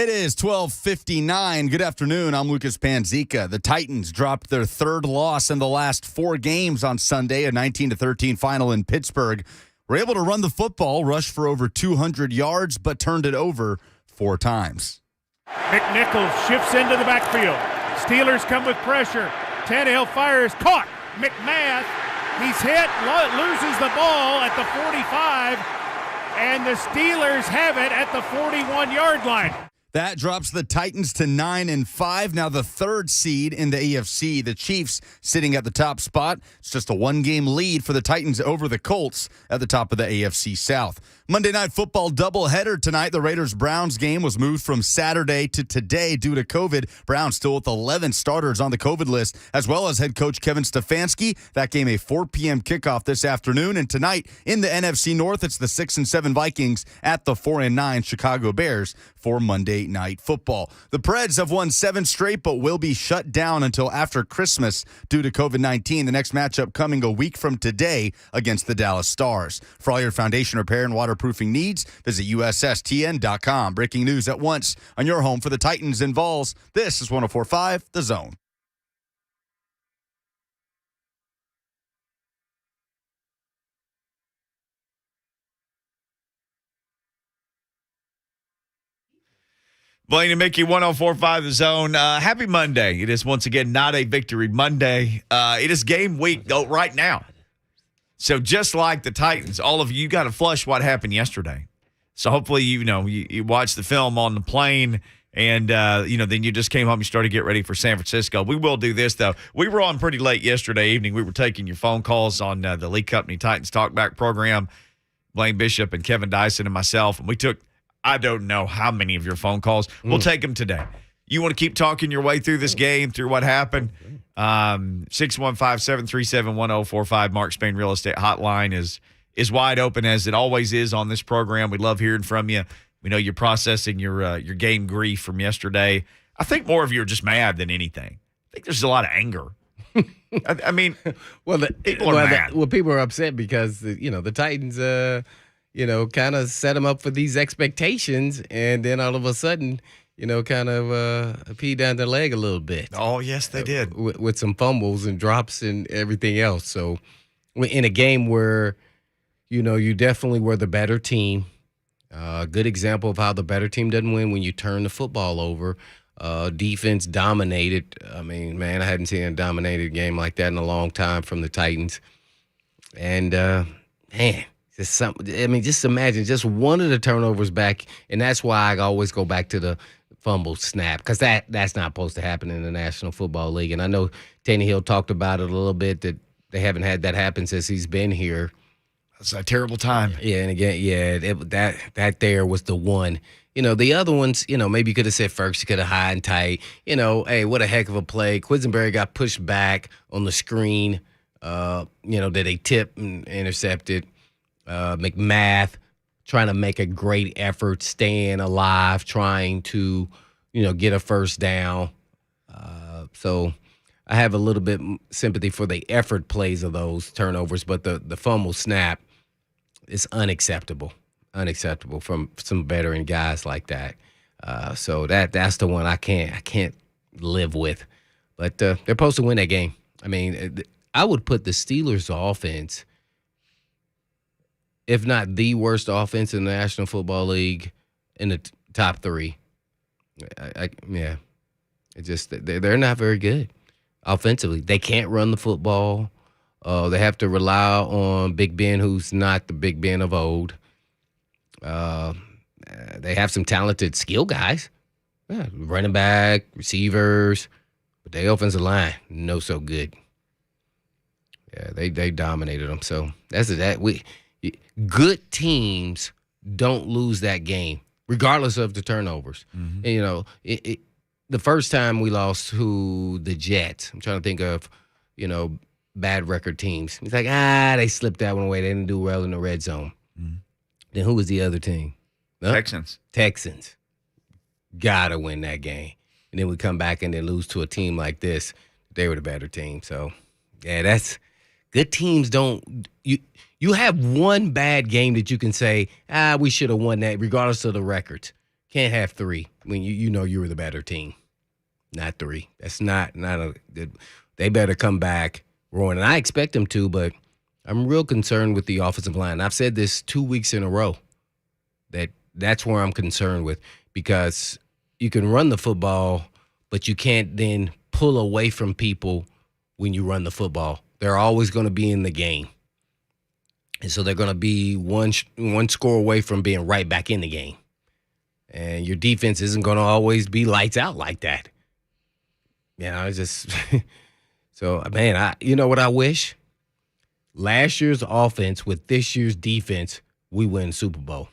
It is 12:59. Good afternoon. I'm Lucas Panzica. The Titans dropped their third loss in the last 4 games on Sunday, a 19-13 final in Pittsburgh. Were able to run the football, rush for over 200 yards, but turned it over 4 times. McNichols shifts into the backfield. Steelers come with pressure. Tannehill fires, caught. McMath, he's hit, loses the ball at the 45, and the Steelers have it at the 41-yard line. That drops the Titans to 9-5, now the 3rd seed in the AFC. The Chiefs sitting at the top spot. It's just a 1-game lead for the Titans over the Colts at the top of the AFC South. Monday Night Football doubleheader tonight. The Raiders-Browns game was moved from Saturday to today due to COVID. Browns still with 11 starters on the COVID list, as well as head coach Kevin Stefanski. That game a 4 p.m. kickoff this afternoon. And tonight in the NFC North, it's the 6-7 Vikings at the 4-9 Chicago Bears for Monday Night Football. The Preds have won 7 straight, but will be shut down until after Christmas due to COVID-19. The next matchup coming a week from today against the Dallas Stars. For all your foundation repair and waterproofing needs, visit USSTN.com. Breaking news at once on your home for the Titans and Vols. This is 104.5 The Zone. Blaine and Mickey, 104.5 The Zone. Happy Monday. It is once again not a Victory Monday. It is game week right now. So just like the Titans, all of you got to flush what happened yesterday. So hopefully, you watched the film on the plane and, then you just came home and started to get ready for San Francisco. We will do this, though. We were on pretty late yesterday evening. We were taking your phone calls on the Lee Company Titans Talkback program, Blaine Bishop and Kevin Dyson and myself, and we took I don't know how many of your phone calls. We'll take them today. You want to keep talking your way through this game, through what happened? 615-737-1045. Mark Spain Real Estate Hotline is wide open, as it always is on this program. We love hearing from you. We know you're processing your game grief from yesterday. I think more of you are just mad than anything. I think there's a lot of anger. I mean, people are mad. People are upset because the Titans kind of set them up for these expectations, and then all of a sudden, kind of peed down their leg a little bit. Oh, yes, they did. With some fumbles and drops and everything else. So in a game where, you definitely were the better team, a good example of how the better team doesn't win when you turn the football over. Defense dominated. I mean, man, I hadn't seen a dominated game like that in a long time from the Titans. And, man. Just imagine just one of the turnovers back, and that's why I always go back to the fumble snap, because that's not supposed to happen in the National Football League. And I know Tannehill talked about it a little bit, that they haven't had that happen since he's been here. That's a terrible time. Yeah, and again, that there was the one. The other ones, maybe you could have said first, you could have high and tight. Hey, what a heck of a play. Quisenberry got pushed back on the screen, that they tipped and intercepted. McMath trying to make a great effort, staying alive, trying to, get a first down. So I have a little bit sympathy for the effort plays of those turnovers, but the fumble snap is unacceptable from some veteran guys like that. So that's the one I can't live with. But they're supposed to win that game. I mean, I would put the Steelers' offense, if not the worst offense in the National Football League, in the top 3. It's just they're not very good offensively. They can't run the football. They have to rely on Big Ben, who's not the Big Ben of old. They have some talented skill guys, running back, receivers, but their offensive line no so good. Yeah, they dominated them. So that's that. Good teams don't lose that game, regardless of the turnovers. Mm-hmm. And, the first time we lost to the Jets, I'm trying to think of, bad record teams. It's like, they slipped that one away. They didn't do well in the red zone. Mm-hmm. Then who was the other team? No? Texans. Gotta win that game. And then we come back and then lose to a team like this. They were the better team. So, yeah, that's good teams don't – you have one bad game that you can say, we should have won that regardless of the records. Can't have 3 when you know you were the better team. Not 3. That's not a good. They better come back roaring. And I expect them to, but I'm real concerned with the offensive line. I've said this 2 weeks in a row that's where I'm concerned with, because you can run the football, but you can't then pull away from people when you run the football. They're always going to be in the game. And so they're going to be one score away from being right back in the game. And your defense isn't going to always be lights out like that. It's just – so, man, you know what I wish? Last year's offense with this year's defense, we win Super Bowl.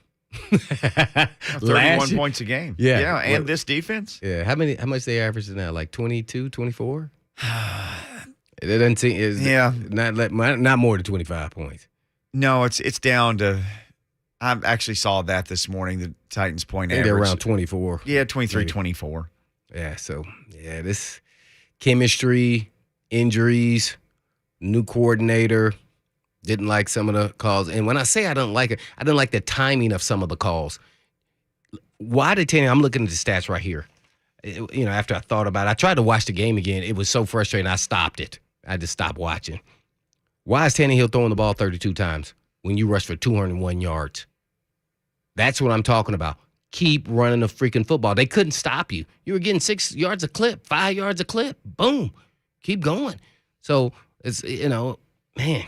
31 points a game. Yeah. And this defense? Yeah. How much they average now? Like 22, 24? It doesn't seem not more than 25 points. No, it's down to I actually saw that this morning, the Titans point average. They're around 24. Yeah, 23, 24. Yeah, so this chemistry, injuries, new coordinator. Didn't like some of the calls. And when I say I don't like it, I didn't like the timing of some of the calls. Why did Tannehill? I'm looking at the stats right here. After I thought about it, I tried to watch the game again. It was so frustrating, I stopped it. I just stopped watching. Why is Tannehill throwing the ball 32 times when you rush for 201 yards? That's what I'm talking about. Keep running the freaking football. They couldn't stop you. You were getting 6 yards a clip, 5 yards a clip. Boom. Keep going. So, it's, man.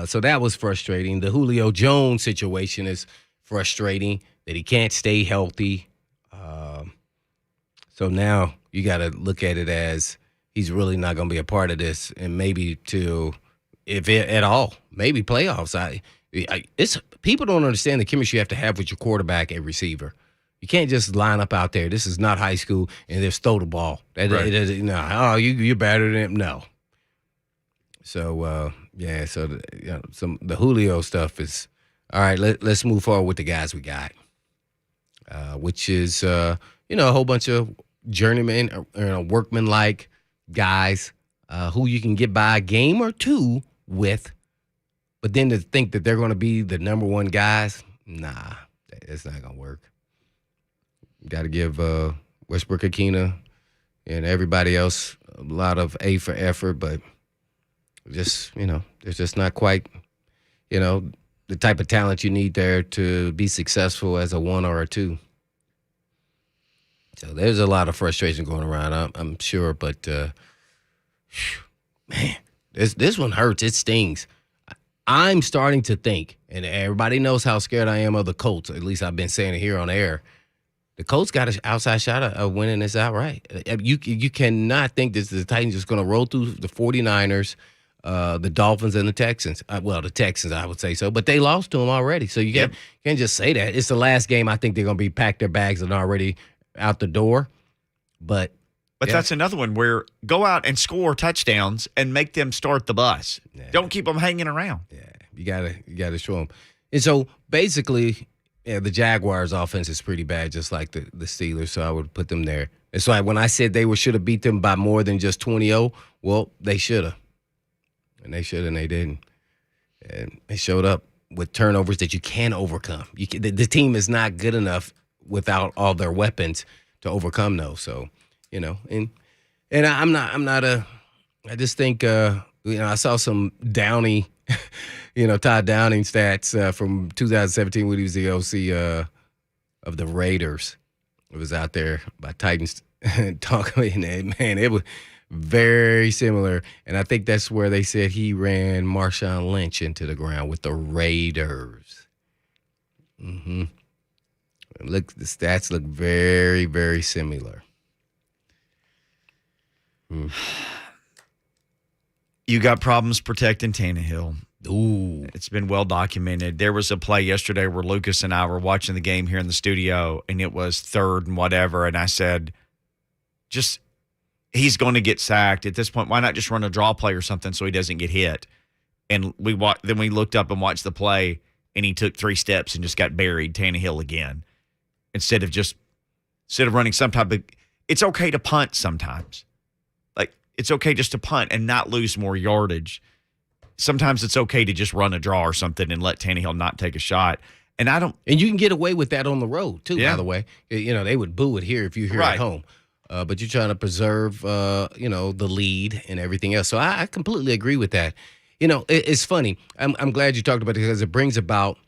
So that was frustrating. The Julio Jones situation is frustrating, that he can't stay healthy. So now you got to look at it as he's really not going to be a part of this, and maybe if at all, maybe playoffs. It's people don't understand the chemistry you have to have with your quarterback and receiver. You can't just line up out there. This is not high school, and just throw the ball. You're better than him. No. So the Julio stuff is all right. Let's move forward with the guys we got, which is a whole bunch of journeyman, workman-like guys who you can get by a game or two with, but then to think that they're going to be the number one guys, nah, it's not going to work. You got to give Westbrook-Akina and everybody else a lot of A for effort, but just, there's just not quite, the type of talent you need there to be successful as a 1 or a 2. So there's a lot of frustration going around, I'm sure, but man, this one hurts. It stings. I'm starting to think, and everybody knows how scared I am of the Colts. At least I've been saying it here on air. The Colts got an outside shot of winning this outright. You cannot think that the Titans just going to roll through the 49ers, the Dolphins, and the Texans. The Texans, I would say so, but they lost to them already. So you can't just say that. It's the last game. I think they're going to be packed their bags and already out the door. But that's another one where go out and score touchdowns and make them start the bus. Yeah. Don't keep them hanging around. Yeah, you gotta show them. And so basically, the Jaguars' offense is pretty bad, just like the Steelers. So I would put them there. It's like when I said they should have beat them by more than just 20-0. Well, they should have, and they should, and they didn't. And they showed up with turnovers that you can overcome. The team is not good enough without all their weapons to overcome those. So. And I just think, I saw some Downey, Todd Downing stats from 2017 when he was the OC of the Raiders. It was out there by Titans talking, and man, it was very similar. And I think that's where they said he ran Marshawn Lynch into the ground with the Raiders. Mm-hmm. Look, the stats look very, very similar. You got problems protecting Tannehill. Ooh. It's been well documented. There was a play yesterday where Lucas and I were watching the game here in the studio, and it was 3rd and whatever, and I said, he's going to get sacked. At this point, why not just run a draw play or something so he doesn't get hit? And then we looked up and watched the play, and he took 3 steps and just got buried, Tannehill again. Instead of running some type of – it's okay to punt sometimes. It's okay just to punt and not lose more yardage. Sometimes it's okay to just run a draw or something and let Tannehill not take a shot. And I don't. And you can get away with that on the road, too, Yeah. by the way. You know, they would boo it here if you're here Right. at home. But you're trying to preserve, the lead and everything else. So I completely agree with that. You know, it's funny. I'm glad you talked about it because it brings about –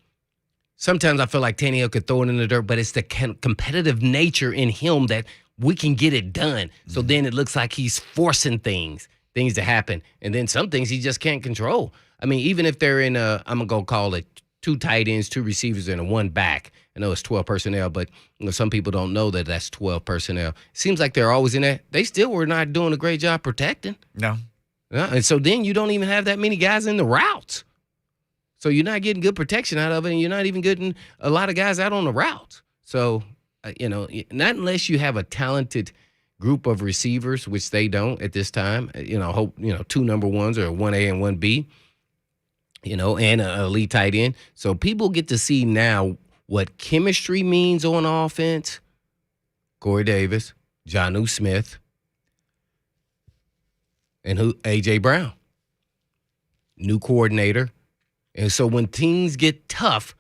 sometimes I feel like Tannehill could throw it in the dirt, but it's the competitive nature in him that we can get it done. So then it looks like he's forcing things to happen. And then some things he just can't control. I mean, even if they're in I'm going to call it 2 tight ends, 2 receivers, and a 1 back. I know it's 12 personnel, but some people don't know that that's 12 personnel. Seems like they're always in that. They still were not doing a great job protecting. No. And so then you don't even have that many guys in the routes. So you're not getting good protection out of it, and you're not even getting a lot of guys out on the routes. So, not unless you have a talented group of receivers, which they don't at this time. 2 number ones or 1A and 1B, and an elite tight end. So people get to see now what chemistry means on offense. Corey Davis, Jonnu Smith, and A.J. Brown. New coordinator. And so when things get tough,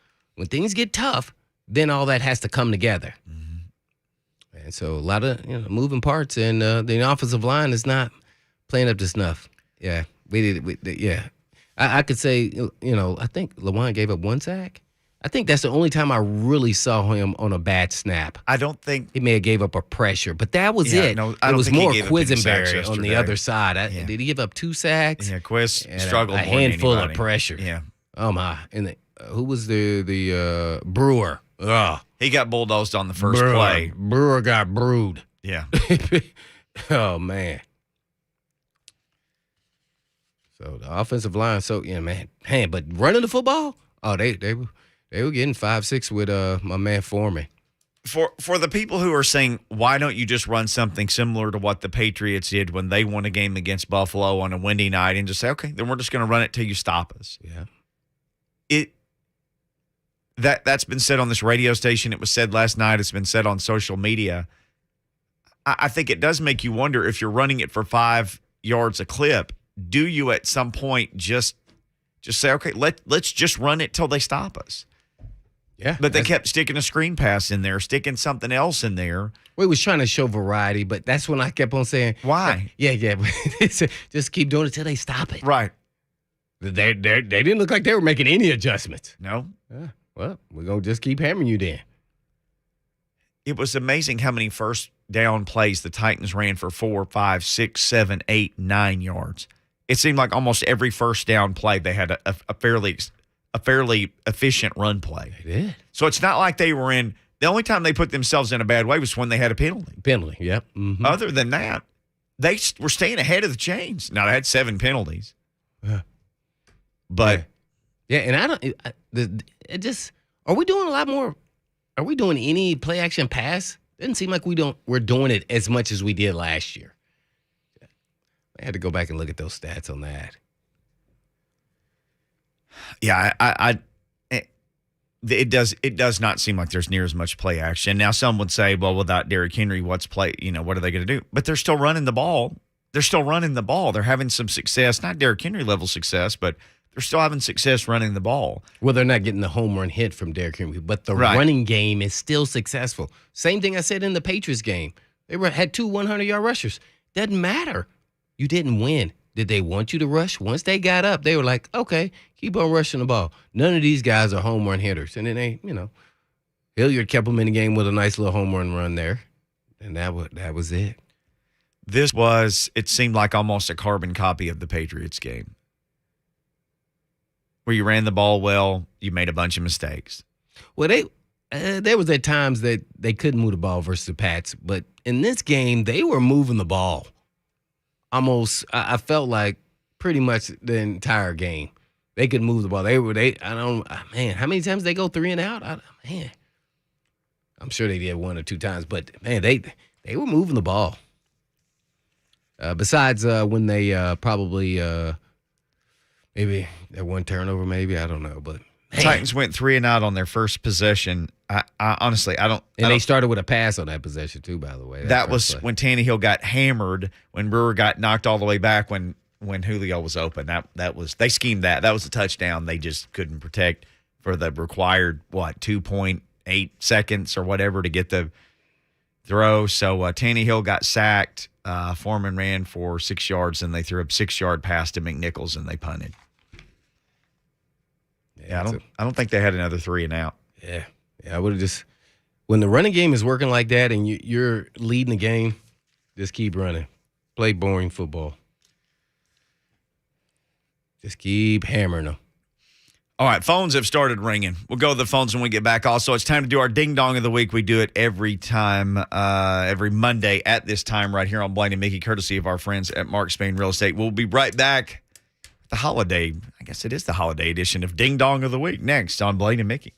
then all that has to come together. Mm-hmm. And so a lot of moving parts, and the offensive line is not playing up to snuff. Yeah, yeah. I could say, I think LaJuan gave up 1 sack. I think that's the only time I really saw him on a bad snap. I don't think he may have gave up a pressure, but that was it. No, it was more Quisenberry on yesterday. the other side. Did he give up 2 sacks? Yeah, Quiz struggled a more than handful anybody. of pressure. Yeah. Oh my! And who was the Brewer? Ugh. He got bulldozed on the first play. Brewer got brewed. Yeah. Oh man. So the offensive line. So man. But running the football. Oh, they were getting 5-6 with my man Foreman. For the people who are saying, why don't you just run something similar to what the Patriots did when they won a game against Buffalo on a windy night and just say, okay, then we're just going to run it till you stop us. Yeah. That's been said on this radio station. It was said last night. It's been said on social media. I think it does make you wonder if you're running it for 5 yards a clip, do you at some point just say, okay, let's just run it till they stop us? Yeah. But they kept sticking a screen pass in there, sticking something else in there. We was trying to show variety, but that's when I kept on saying, why? Yeah. Just keep doing it till they stop it. Right. They didn't look like they were making any adjustments. No. Yeah. Well, we're going to just keep hammering you then. It was amazing how many first down plays the Titans ran for 4, 5, 6, 7, 8, 9 yards. It seemed like almost every first down play they had a fairly efficient run play. They did. So it's not like they were in – the only time they put themselves in a bad way was when they had a penalty. Penalty, yep. Mm-hmm. Other than that, they were staying ahead of the chains. Now, they had 7 penalties. But – yeah, and I don't – are we doing a lot more – are we doing any play action pass? Doesn't seem like we're doing it as much as we did last year. I had to go back and look at those stats on that. Yeah, it does not seem like there's near as much play action. Now, some would say, well, without Derrick Henry, what are they going to do? But they're still running the ball. They're having some success, not Derrick Henry level success, but they're still having success running the ball. Well, they're not getting the home run hit from Derrick Henry, but the running game is still successful. Same thing I said in the Patriots game. They had 2 100-yard rushers. Doesn't matter. You didn't win. Did they want you to rush? Once they got up, they were like, okay, keep on rushing the ball. None of these guys are home run hitters. And then Hilliard kept them in the game with a nice little home run there. And that was it. It seemed like almost a carbon copy of the Patriots game, where you ran the ball well, you made a bunch of mistakes. Well, there was at times that they couldn't move the ball versus the Pats, but in this game, they were moving the ball. Almost, I felt like pretty much the entire game. They could move the ball. How many times they go 3 and out? I'm sure they did 1 or 2 times, but man, they were moving the ball. Besides when they probably maybe that 1 turnover, maybe, I don't know, but man. Titans went 3 and out on their first possession. I honestly, I don't. And they started with a pass on that possession too, by the way. That was when Tannehill got hammered, when Brewer got knocked all the way back, when Julio was open. That was they schemed that. That was a touchdown. They just couldn't protect. for the required, 2.8 seconds or whatever to get the throw. So Tannehill got sacked. Foreman ran for 6 yards, and they threw a 6-yard pass to McNichols, and they punted. Yeah, I don't think they had another 3 and out. Yeah, I would have just when the running game is working like that and you're leading the game, just keep running. Play boring football. Just keep hammering them. All right, phones have started ringing. We'll go to the phones when we get back. Also, it's time to do our Ding Dong of the Week. We do it every time, every Monday at this time right here on Blaine and Mickey, courtesy of our friends at Mark Spain Real Estate. We'll be right back. The holiday, I guess it is the holiday edition of Ding Dong of the Week next on Blaine and Mickey.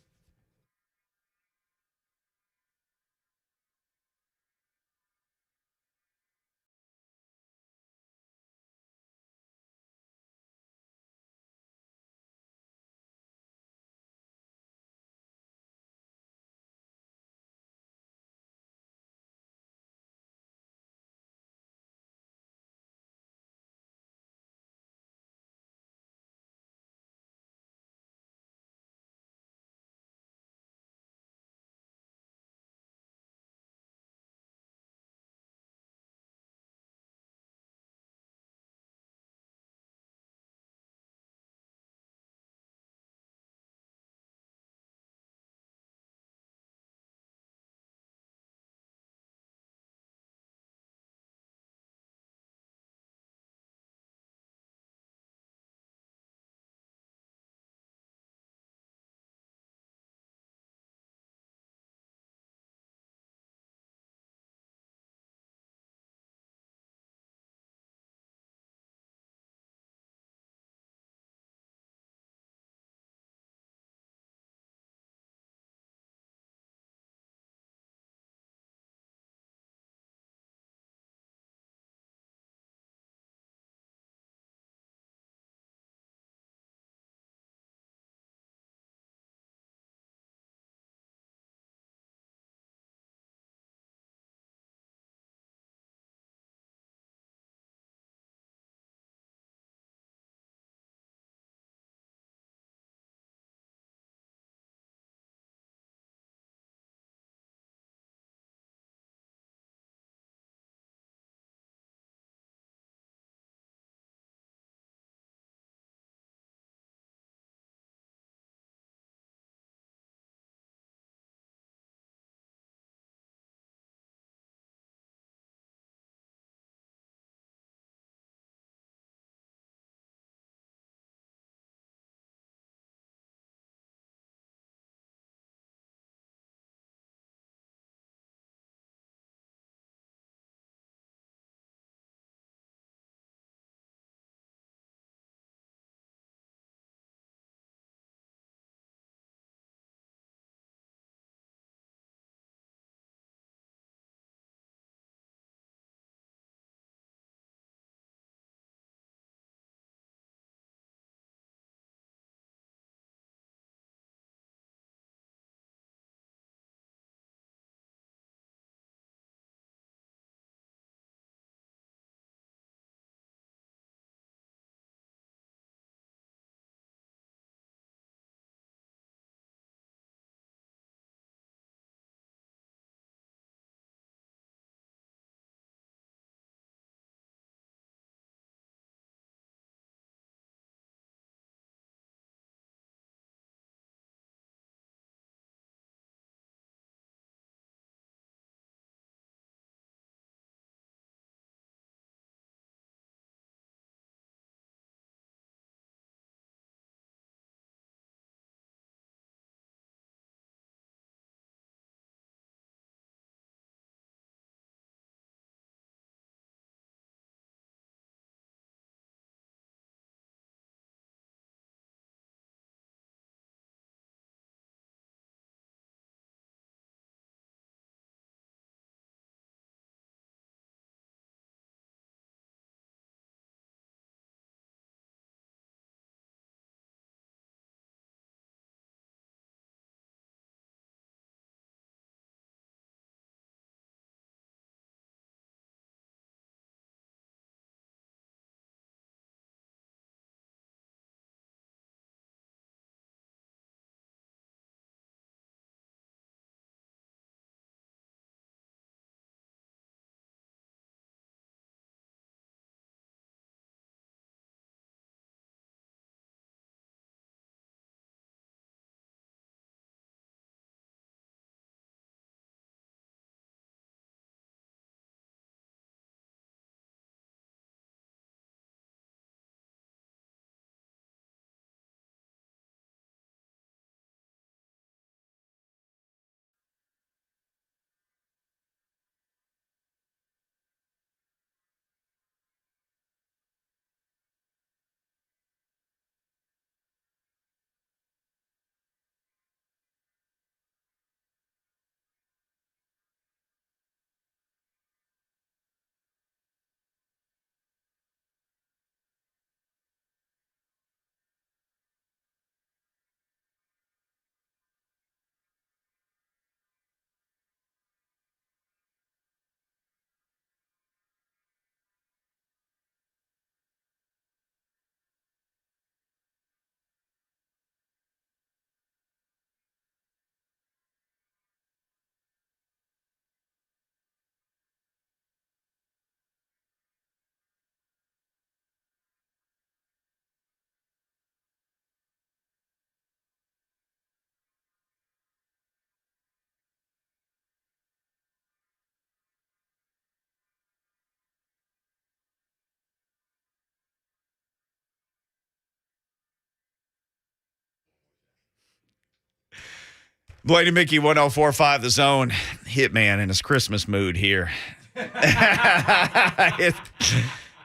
Blaine and Mickey, 104.5 The Zone. Hitman in his Christmas mood here.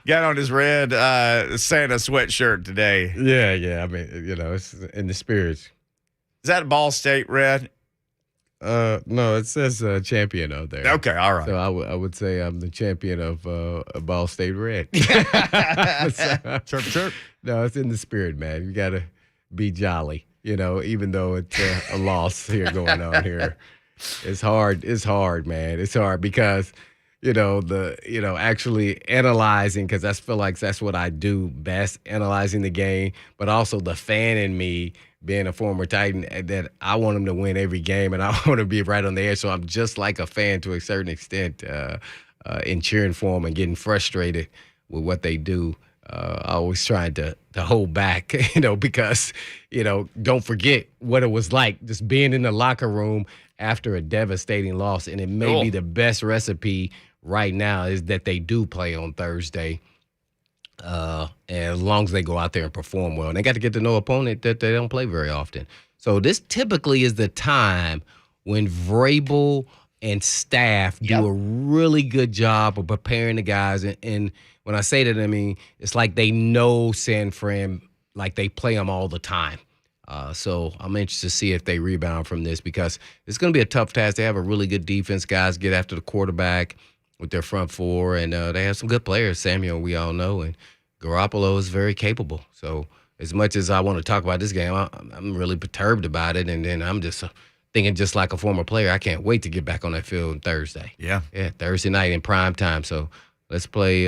Got on his red Santa sweatshirt today. Yeah. I mean, it's in the spirits. Is that Ball State red? No, it says champion out there. Okay, all right. So I would say I'm the champion of Ball State Red. Chirp, chirp. No, it's in the spirit, man. You got to be jolly, even though it's a loss here going on here. It's hard. It's hard, man. It's hard because, actually analyzing, because I feel like that's what I do best, analyzing the game, but also the fan in me, being a former Titan, that I want them to win every game, and I want to be right on the edge. So I'm just like a fan to a certain extent in cheering for them and getting frustrated with what they do. I always trying to hold back, because, don't forget what it was like just being in the locker room after a devastating loss. And it may be the best recipe right now is that they do play on Thursday. And as long as they go out there and perform well, and they got to get to know an opponent that they don't play very often. So this typically is the time when Vrabel and staff do a really good job of preparing the guys. And when I say that, I mean, it's like they know San Fran, like they play them all the time. So I'm interested to see if they rebound from this, because it's going to be a tough task. They have a really good defense. Guys get after the quarterback with their front four, and they have some good players. Samuel, we all know, and Garoppolo is very capable. So as much as I want to talk about this game, I'm really perturbed about it, and then I'm just thinking, just like a former player, I can't wait to get back on that field on Thursday. Yeah, Thursday night in prime time. So let's play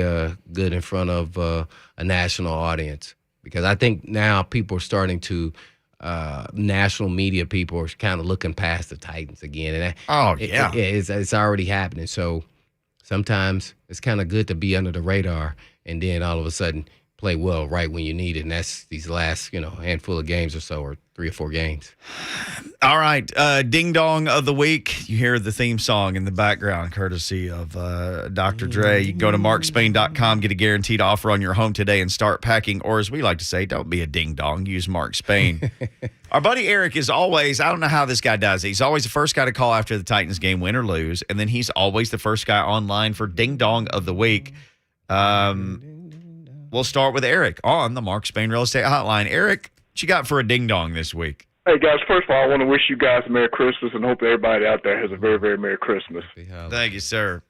good in front of a national audience, because I think now people are starting to national media people are kind of looking past the Titans again. And it's already happening. So sometimes it's kind of good to be under the radar and then all of a sudden play well right when you need it. And that's these last, handful of games or so, or 3 or 4 games. All right. Ding Dong of the Week. You hear the theme song in the background, courtesy of Dr. Dre. You can go to markspain.com, get a guaranteed offer on your home today and start packing. Or as we like to say, don't be a ding dong. Use Mark Spain. Our buddy Eric is always, I don't know how this guy does it. He's always the first guy to call after the Titans game, win or lose. And then he's always the first guy online for Ding Dong of the Week. We'll start with Eric on the Mark Spain Real Estate Hotline. Eric, what you got for a ding dong this week? Hey, guys, first of all, I want to wish you guys a Merry Christmas and hope everybody out there has a very, very Merry Christmas. Thank you, sir.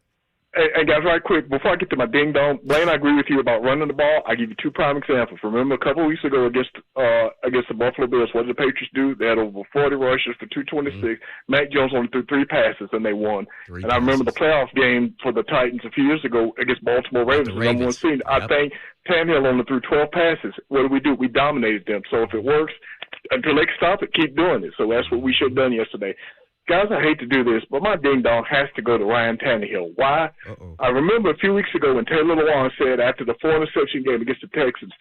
Hey, guys, right quick, before I get to my ding-dong, Blaine, I agree with you about running the ball. I give you 2 prime examples. Remember a couple of weeks ago against the Buffalo Bills, what did the Patriots do? They had over 40 rushes for 226. Mac Jones only threw 3 passes, and they won. And I remember the playoff game for the Titans a few years ago against Baltimore Ravens, the number 1 seed. I think Tannehill only threw 12 passes. What do? We dominated them. So if it works, until they stop it, keep doing it. So that's what we should have done yesterday. Guys, I hate to do this, but my ding-dong has to go to Ryan Tannehill. Why? I remember a few weeks ago when Taylor Lewan said after the 4-interception game against the Texans,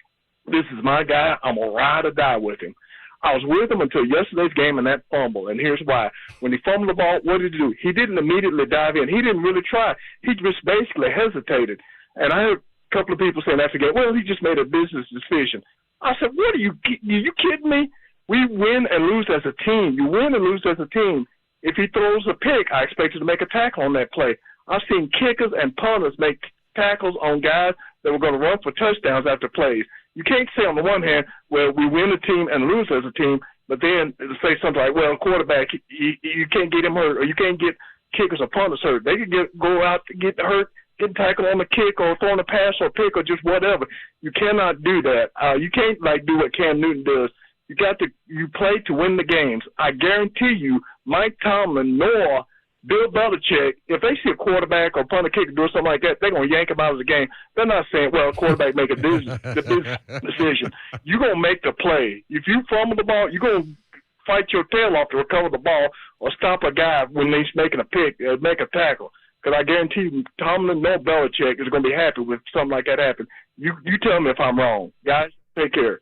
this is my guy, I'm going to ride or die with him. I was with him until yesterday's game and that fumble, and here's why. When he fumbled the ball, what did he do? He didn't immediately dive in. He didn't really try. He just basically hesitated. And I heard a couple of people saying after the game, well, he just made a business decision. I said, what are you kidding me? We win and lose as a team. You win and lose as a team. If he throws a pick, I expect him to make a tackle on that play. I've seen kickers and punters make tackles on guys that were going to run for touchdowns after plays. You can't say on the one hand, well, we win a team and lose as a team, but then say something like, well, quarterback, you can't get him hurt, or you can't get kickers or punters hurt. They could go out to get hurt, get tackled on the kick or throwing a pass or pick or just whatever. You cannot do that. You can't do what Cam Newton does. You play to win the games. I guarantee you, Mike Tomlin nor Bill Belichick, if they see a quarterback or punter kicker doing something like that, they're going to yank him out of the game. They're not saying, well, a quarterback make a business decision. You're going to make the play. If you fumble the ball, you're going to fight your tail off to recover the ball or stop a guy when he's making a pick, make a tackle. Because I guarantee you, Tomlin nor Belichick is going to be happy with something like that happen. You tell me if I'm wrong. Guys, take care.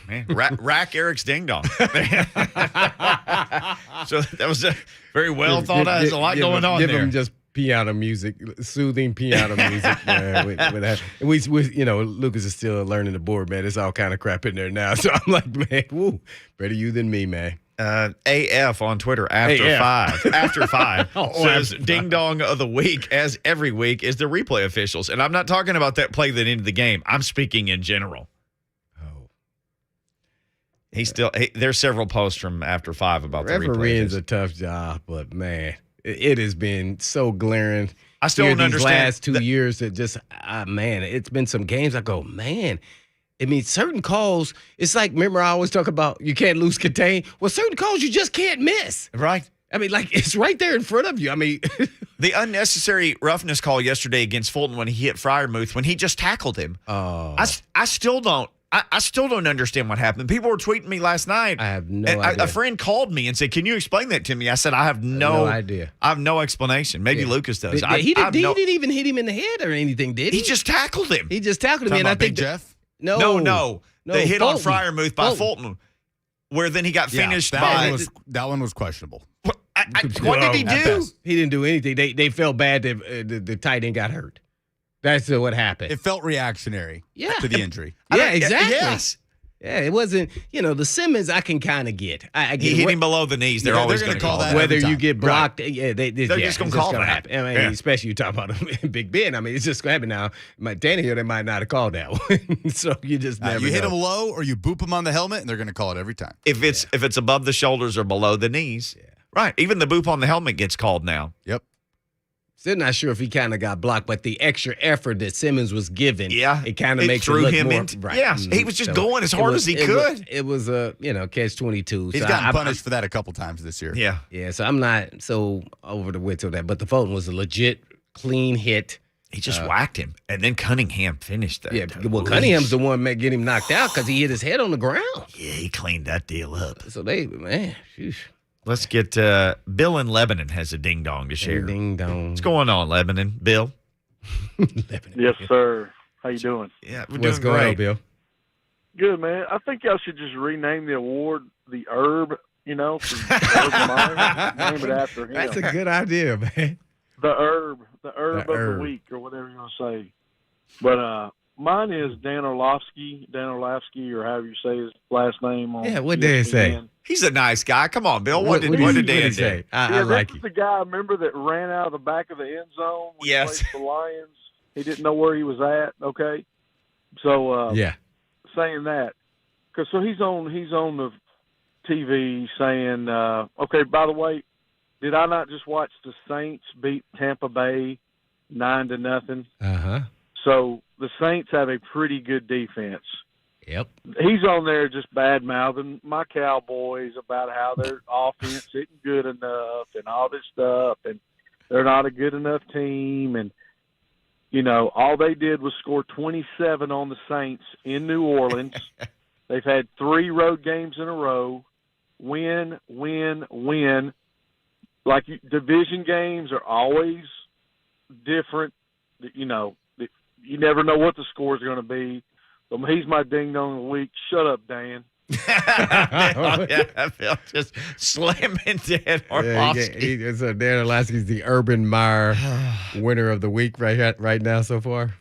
Man, rack Eric's ding dong. So that was a very well thought out. There's a lot going on there. Give him just piano music, soothing piano music. With that. We, Lucas is still learning the board, man. There's all kind of crap in there now. So I'm like, man, woo, better you than me, man. AF on Twitter after AF. 5. After 5 says after ding dong of the week, as every week, is the replay officials. And I'm not talking about that play that ended the game. I'm speaking in general. Oh. There's several posts from after 5 about the replay. Refereeing's a tough job, but man, it has been so glaring. I still here don't these understand last 2 years that just man, it's been some games I go, man. I mean, certain calls, it's like, remember I always talk about you can't lose contain? Well, certain calls you just can't miss. Right. I mean, like, it's right there in front of you. I mean, The unnecessary roughness call yesterday against Fulton when he hit Freiermuth, when he just tackled him. oh, I still don't. I still don't understand what happened. People were tweeting me last night. I have no and idea. A friend called me and said, "Can you explain that to me?" I said, "I have no idea. I have no explanation. Maybe Yeah. Lucas does." He didn't even hit him in the head or anything, did he? He just tackled him. He just tackled him. Talking And I about think Big Jeff? No. They hit Fulton. on Freiermuth by Fulton, where then he got finished that by. that one was questionable. What did he At do? best. He didn't do anything. They felt bad that the tight end got hurt. That's what happened. It felt reactionary to the injury. Yeah, exactly. Yes. Yeah, it wasn't, the Simmons I can kind of get. I get He hit what- him below the knees. They're Yeah, always they're going gonna to call that whether every you time. get blocked. Yeah, they're just gonna call that. happen. I mean, Yeah. especially you talk about Big Ben. I mean, it's just going to happen now. Tannehill, they might not have called that one. So you just never You hit know. him low or you boop him on the helmet, and they're going to call it every time. If it's above the shoulders or below the knees, right? Even the boop on the helmet gets called now. Yep. Still not sure if he kind of got blocked, but the extra effort that Simmons was given, it kind of makes threw it look him more into. right. Yes, he was just going as it hard was- as he it could. It was a catch-22. He's So gotten I- punished for that a couple times this year. Yeah. Yeah, so I'm not so over the wits of that. But the Fulton was a legit clean hit. He just whacked him, and then Cunningham finished that. Yeah, well, Cunningham's the one that get him knocked out because he hit his head on the ground. Yeah, he cleaned that deal up. So sheesh. Let's get Bill in Lebanon has a ding dong to share. Ding dong. What's going on, Lebanon? Bill? Yes, sir. How you doing? Yeah, we're What's doing going great. on, Bill? Good, man. I think y'all should just rename the award the Herb. For Urban Meyer. Name it after him. That's a good idea, man. The Herb of Herb. the week, or whatever you want to say. But mine is Dan Orlovsky, or however you say his last name. On Yeah, what did it say? ESPN. He's a nice guy. Come on, Bill. What did Dan do? say? I Yeah, like this is it. the guy, remember, that ran out of the back of the end zone when Yes. he played for the Lions? He didn't know where he was at, okay? So, Yeah. saying that, because so he's on the TV saying, okay, by the way, did I not just watch the Saints beat Tampa Bay 9-0? Uh-huh. So the Saints have a pretty good defense. Yep. He's on there just bad-mouthing my Cowboys about how their offense isn't good enough and all this stuff, and they're not a good enough team. And, all they did was score 27 on the Saints in New Orleans. They've had 3 road games in a row. Win. Like, division games are always different. You never know what the score is going to be. So he's my ding-dong of the week. Shut up, Dan. Yeah, Bill just slamming Dan Orlovsky. So Dan Orlovsky's the Urban Meyer winner of the week right now so far.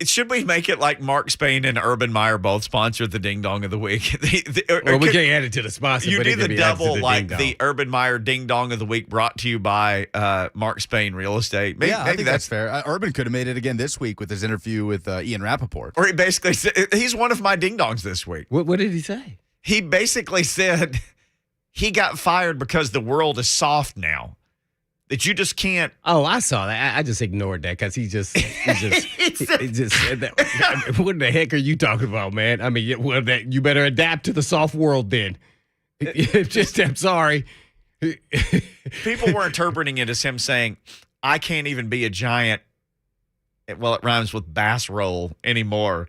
Should we make it like Mark Spain and Urban Meyer both sponsor the Ding Dong of the Week? Well, we can't add it to the sponsor. You but do it can the be added to double the like ding-dong. the Urban Meyer Ding Dong of the Week brought to you by Mark Spain Real Estate. Maybe, I think that's fair. Urban could have made it again this week with his interview with Ian Rappaport. Or he basically said, he's one of my ding dongs this week. What did he say? He basically said he got fired because the world is soft now. That you just can't. Oh, I saw that. I just ignored that because he just said that. What the heck are you talking about, man? I mean, you better adapt to the soft world then. I'm sorry. People were interpreting it as him saying, I can't even be a giant. Well, it rhymes with bass roll anymore.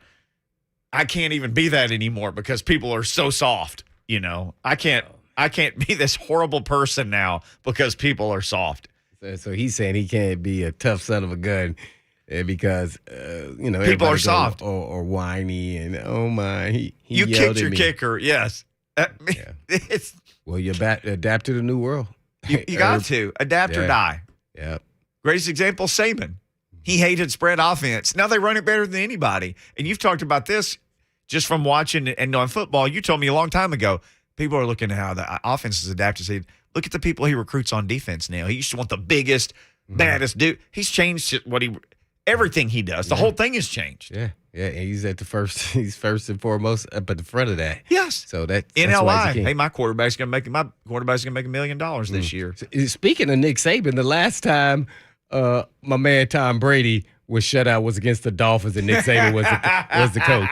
I can't even be that anymore because people are so soft. I can't be this horrible person now because people are soft. So he's saying he can't be a tough son of a gun because People are soft or whiny and oh my, he you yelled kicked at your me. kicker, yes. It's Well, you adapt to the new world. you got to adapt or die. Yep. Greatest example, Saban. He hated spread offense. Now they run it better than anybody. And you've talked about this just from watching and knowing football. You told me a long time ago, People are looking at how the offense is adapted. Say, look at the people he recruits on defense now. He used to want the biggest, baddest dude. He's changed everything he does. The whole thing has changed. Yeah. Yeah, and he's at the first. He's first and foremost up at the front of that. Yes. So that's NLI. Hey, my quarterback's gonna make $1 million this year. Speaking of Nick Saban, the last time my man Tom Brady was shut out was against the Dolphins, and Nick Saban was the coach.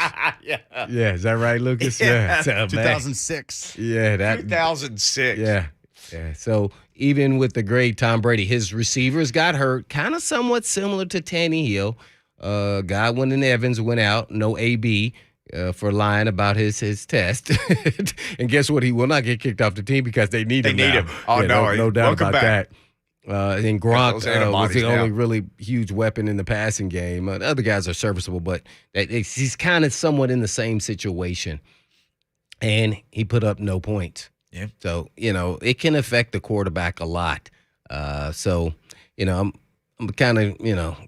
Yeah, is that right, Lucas? Yeah. So, 2006. Yeah, 2006. Yeah. So even with the great Tom Brady, his receivers got hurt, kind of somewhat similar to Tannehill. Godwin and Evans went out, no AB for lying about his test. And guess what? He will not get kicked off the team because they need him. They need him. Oh, yeah, no doubt about back. that. And Gronk was the only now. really huge weapon in the passing game. The other guys are serviceable, but he's kind of somewhat in the same situation. And he put up no points. Yeah. So, it can affect the quarterback a lot. I'm kind of,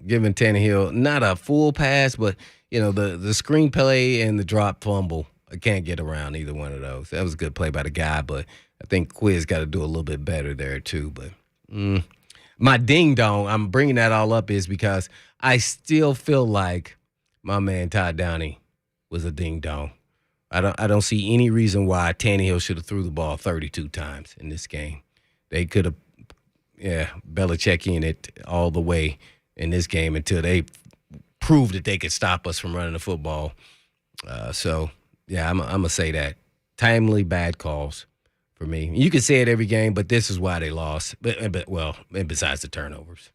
giving Tannehill not a full pass, but, the screenplay and the drop fumble, I can't get around either one of those. That was a good play by the guy, but I think Quiz got to do a little bit better there too. But my ding-dong, I'm bringing that all up is because I still feel like my man Todd Downey was a ding-dong. I don't see any reason why Tannehill should have threw the ball 32 times in this game. They could have Belichick in it all the way in this game until they proved that they could stop us from running the football. I'm going to say that. Timely bad calls for me. You can say it every game, but this is why they lost. And besides the turnovers,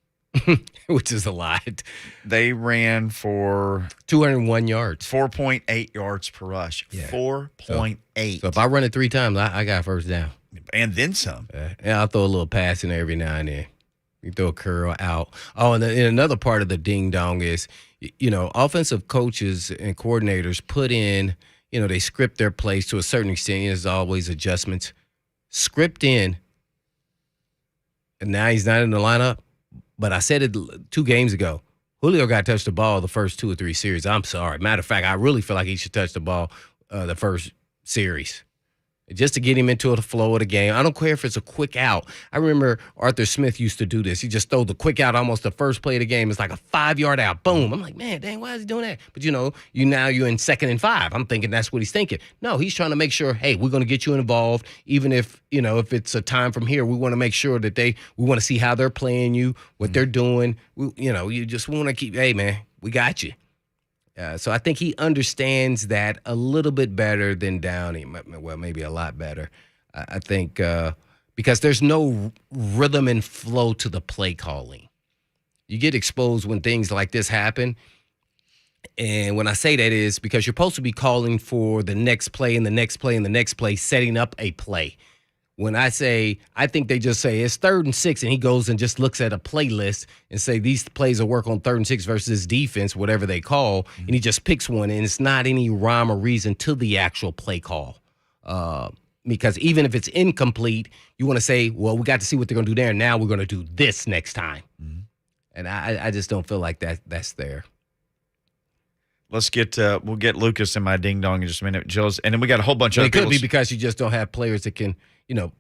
which is a lot. They ran for 201 yards. 4.8 yards per rush. Yeah. 4.8. So if I run it 3 times, I got first down. And then some. And I'll throw a little pass in there every now and then. You throw a curl out. Oh, and another part of the ding-dong is, offensive coaches and coordinators put in, they script their plays to a certain extent. There's always adjustments. Script in, and now he's not in the lineup. But I said it 2 games ago. Julio got to touch the ball the first 2 or 3 series. I'm sorry. Matter of fact, I really feel like he should touch the ball the first series. Just to get him into the flow of the game. I don't care if it's a quick out. I remember Arthur Smith used to do this. He just throw the quick out almost the first play of the game. It's like a 5-yard out. Boom. I'm like, man, dang, why is he doing that? But, you're in 2nd and 5. I'm thinking that's what he's thinking. No, he's trying to make sure, hey, we're going to get you involved. Even if, if it's a time from here, we want to make sure that we want to see how they're playing you, what they're doing. You just want to keep, hey, man, we got you. So I think he understands that a little bit better than Downey. Well, maybe a lot better. I think because there's no rhythm and flow to the play calling. You get exposed when things like this happen. And when I say that is because you're supposed to be calling for the next play and the next play and the next play, setting up a play. When I think they just say it's 3rd and 6, and he goes and just looks at a playlist and say these plays will work on 3rd and 6 versus defense, whatever they call, and he just picks one, and it's not any rhyme or reason to the actual play call. Because even if it's incomplete, you want to say, well, we got to see what they're going to do there, and now we're going to do this next time. Mm-hmm. And I just don't feel like that's there. Let's we'll get Lucas in my ding dong in just a minute, Joe's, and then we got a whole bunch of. It could be because you just don't have players that can,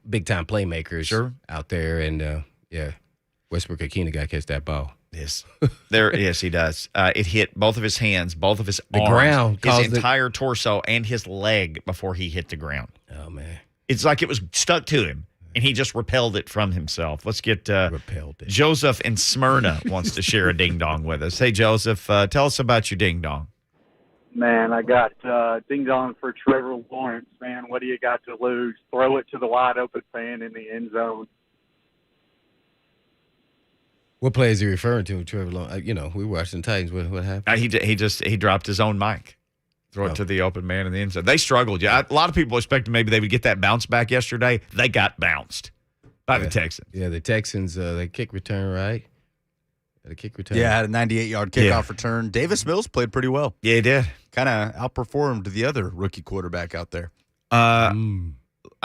big time playmakers out there, and Westbrook Akina got to catch that ball. Yes, yes, he does. It hit both of his hands, both of his arms, ground, his entire torso, and his leg before he hit the ground. Oh man, it's like it was stuck to him, and he just repelled it from himself. Let's get Joseph in Smyrna wants to share a ding dong with us. Hey, Joseph, tell us about your ding dong. Man, I got ding-dong for Trevor Lawrence, man. What do you got to lose? Throw it to the wide-open fan in the end zone. What play is he referring to, Trevor Lawrence? We were watching the Titans. What happened? He dropped his own mic. Throw it to the open man in the end zone. They struggled. Yeah, a lot of people expected maybe they would get that bounce back yesterday. They got bounced by the Texans. Yeah, the Texans, they kick return, right? Had a kick return. Yeah, had a 98-yard kickoff return. Davis Mills played pretty well. Yeah, he did. Kind of outperformed the other rookie quarterback out there. I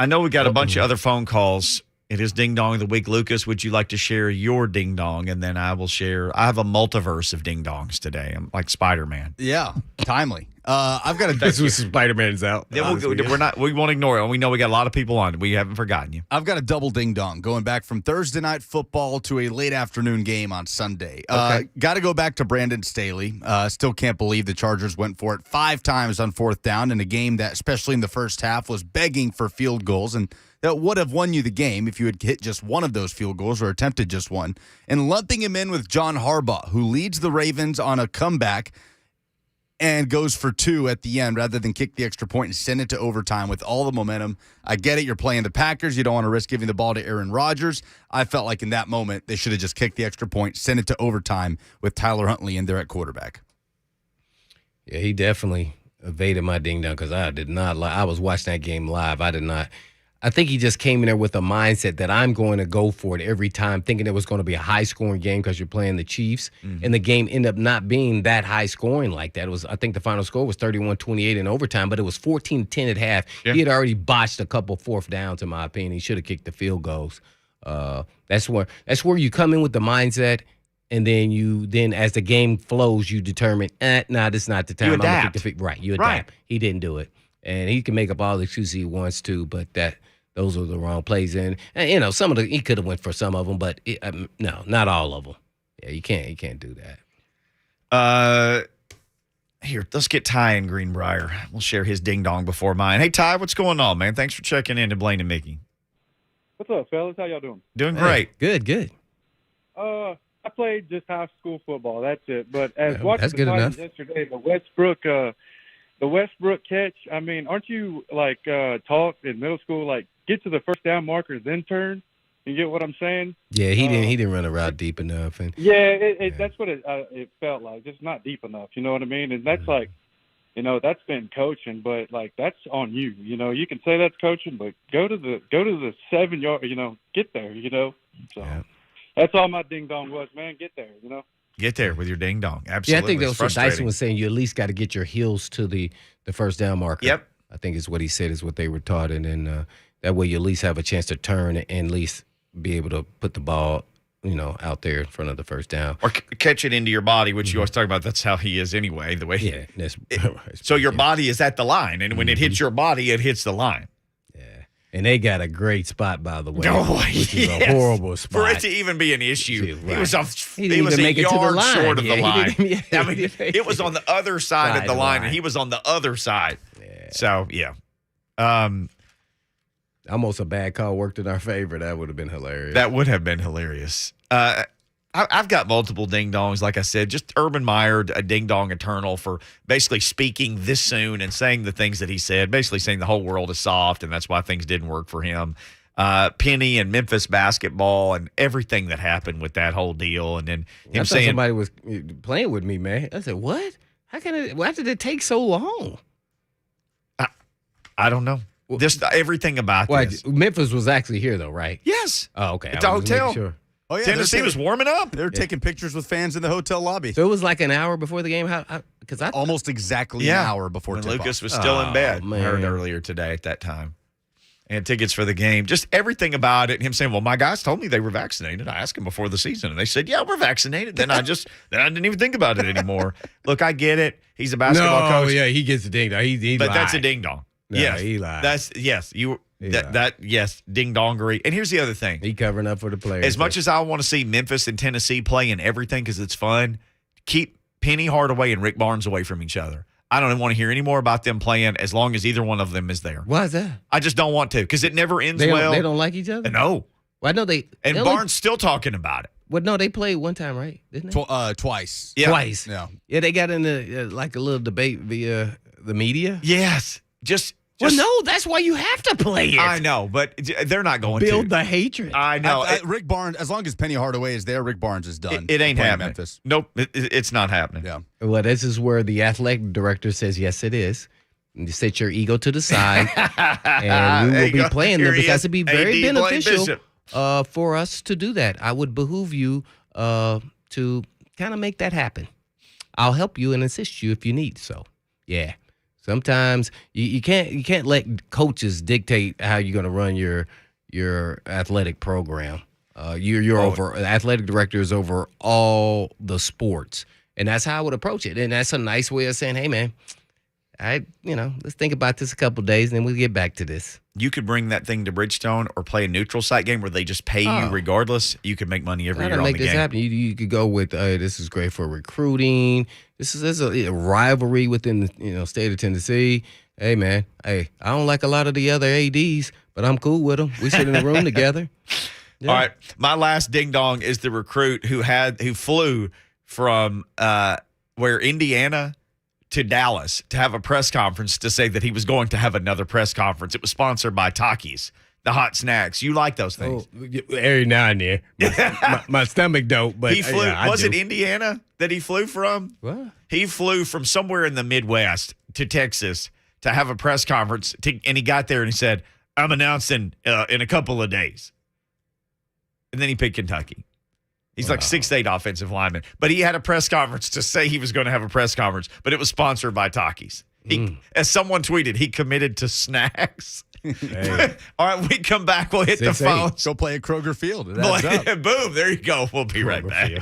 know we got a bunch of other phone calls. It is Ding Dong of the Week. Lucas, would you like to share your Ding Dong? And then I will share. I have a multiverse of Ding Dongs today. I'm like Spider-Man. Yeah, timely. I've got a This was Spider-Man's out. We won't ignore it. We know we got a lot of people on. We haven't forgotten you. I've got a double ding dong going back from Thursday night football to a late afternoon game on Sunday. Okay. Got to go back to Brandon Staley. Still can't believe the Chargers went for it 5 times on 4th down in a game that, especially in the first half, was begging for field goals, and that would have won you the game if you had hit just one of those field goals or attempted just one. And lumping him in with John Harbaugh, who leads the Ravens on a comeback and goes for 2 at the end rather than kick the extra point and send it to overtime with all the momentum. I get it. You're playing the Packers. You don't want to risk giving the ball to Aaron Rodgers. I felt like in that moment they should have just kicked the extra point, sent it to overtime with Tyler Huntley in there at quarterback. Yeah, he definitely evaded my ding dong because I did not. I was watching that game live. I did not. I think he just came in there with a mindset that I'm going to go for it every time, thinking it was going to be a high-scoring game because you're playing the Chiefs, and the game ended up not being that high-scoring like that. It was, I think the final score was 31-28 in overtime, but it was 14-10 at half. Yeah. He had already botched a couple 4th downs, in my opinion. He should have kicked the field goals. That's where you come in with the mindset, and then as the game flows, you determine, this is not the time. You adapt. You adapt. Right. He didn't do it, and he can make up all the excuses he wants to, but those are the wrong plays. And some of he could have went for some of them, but no, not all of them. Yeah, you can't do that. Here, let's get Ty in Greenbrier. We'll share his ding dong before mine. Hey, Ty, what's going on, man? Thanks for checking in to Blaine and Mickey. What's up, fellas? How y'all doing? Doing great. Hey, good. I played just high school football. That's it. But as watching that's the good Titans enough. yesterday, the Westbrook catch. I mean, aren't you taught in middle school get to the first down marker then turn? You get what I'm saying? Yeah, he didn't run a route deep enough. And that's what it felt like. Just not deep enough. You know what I mean? And that's that's been coaching, but that's on you. You can say that's coaching, but go to the 7 yard. Get there. So that's all my ding dong was, man. Get there. Get there with your ding dong. Absolutely. Yeah, I think that was what Dyson was saying. You at least got to get your heels to the first down marker. Yep. I think is what he said is what they were taught, and then that way you at least have a chance to turn and at least be able to put the ball, out there in front of the first down. Or catch it into your body, which you always talk about. That's how he is anyway, the way. Yeah. So your body is at the line, and when it hits your body, it hits the line. Yeah. And they got a great spot, by the way. Which is a horrible spot. For it to even be an issue. Right. He was a yard short of the line. Yeah, it was on the other side of the line, and he was on the other side. Yeah. So, yeah. Almost a bad call worked in our favor. That would have been hilarious. That would have been hilarious. I've got multiple ding-dongs, like I said. Just Urban Meyer, a ding-dong eternal for basically speaking this soon and saying the things that he said, basically saying the whole world is soft, and that's why things didn't work for him. Penny and Memphis basketball and everything that happened with that whole deal. And then him saying somebody was playing with me, man. I said, what? Why did it take so long? I don't know. Just everything about this. Memphis was actually here, though, right? Yes. Oh, okay. It's a hotel. Sure. Oh, yeah, Tennessee was warming up. They're taking pictures with fans in the hotel lobby. So it was like an hour before the game? Almost exactly an hour before when tip-off. Lucas was still in bed. I heard earlier today at that time. And tickets for the game. Just everything about it. And him saying, well, my guys told me they were vaccinated. I asked him before the season, and they said, yeah, we're vaccinated. Then I didn't even think about it anymore. Look, I get it. He's a basketball coach. Oh, yeah, he gets a ding-dong. He but lied. that's a ding-dong. No, yes. he lied. Yes, ding-dongery. And here's the other thing. He covering up for the players. As much as I want to see Memphis and Tennessee play in everything because it's fun, keep Penny Hardaway and Rick Barnes away from each other. I don't want to hear any more about them playing as long as either one of them is there. Why is that? I just don't want to because it never ends well. They don't like each other? No. Well, I know they. And Barnes still talking about it. Well, no, they played one time, right? Didn't they? Twice. Yeah. Twice. Yeah. Yeah, they got in a little debate via the media. Yes. Well, no, that's why you have to play it. I know, but they're not going Build to. the hatred. I know. Rick Barnes, as long as Penny Hardaway is there, Rick Barnes is done. It ain't happening. Memphis. Nope, it's not happening. Yeah. Well, this is where the athletic director says, yes, it is. And you set your ego to the side, and we will be playing them because it'd be very beneficial for us to do that. I would behoove you to kind of make that happen. I'll help you and assist you if you need so. Yeah. Sometimes you can't let coaches dictate how you're going to run your athletic program. You're over athletic director is over all the sports, and that's how I would approach it. And that's a nice way of saying, hey man, let's think about this a couple days, and then we'll get back to this. You could bring that thing to Bridgestone or play a neutral site game where they just pay you regardless. You could make money every year on the make this game. happen. You could go with, this is great for recruiting. This is a rivalry within the state of Tennessee. Hey, man. Hey, I don't like a lot of the other ADs, but I'm cool with them. We sit in the room together. Yeah. All right. My last ding dong is the recruit who flew from where Indiana to Dallas to have a press conference to say that he was going to have another press conference. It was sponsored by Takis, the hot snacks. You like those things? Every now and then. My stomach don't, but he flew. Was it it Indiana that he flew from? What? He flew from somewhere in the Midwest to Texas to have a press conference, and he got there and he said, I'm announcing in a couple of days. And then he picked Kentucky. He's like 6'8" offensive lineman. But he had a press conference to say he was going to have a press conference, but it was sponsored by Takis. As someone tweeted, he committed to snacks. Hey. All right, we come back. We'll hit the 6'8". phone. Go play at Kroger Field. It adds up. Boom, there you go. We'll be right back.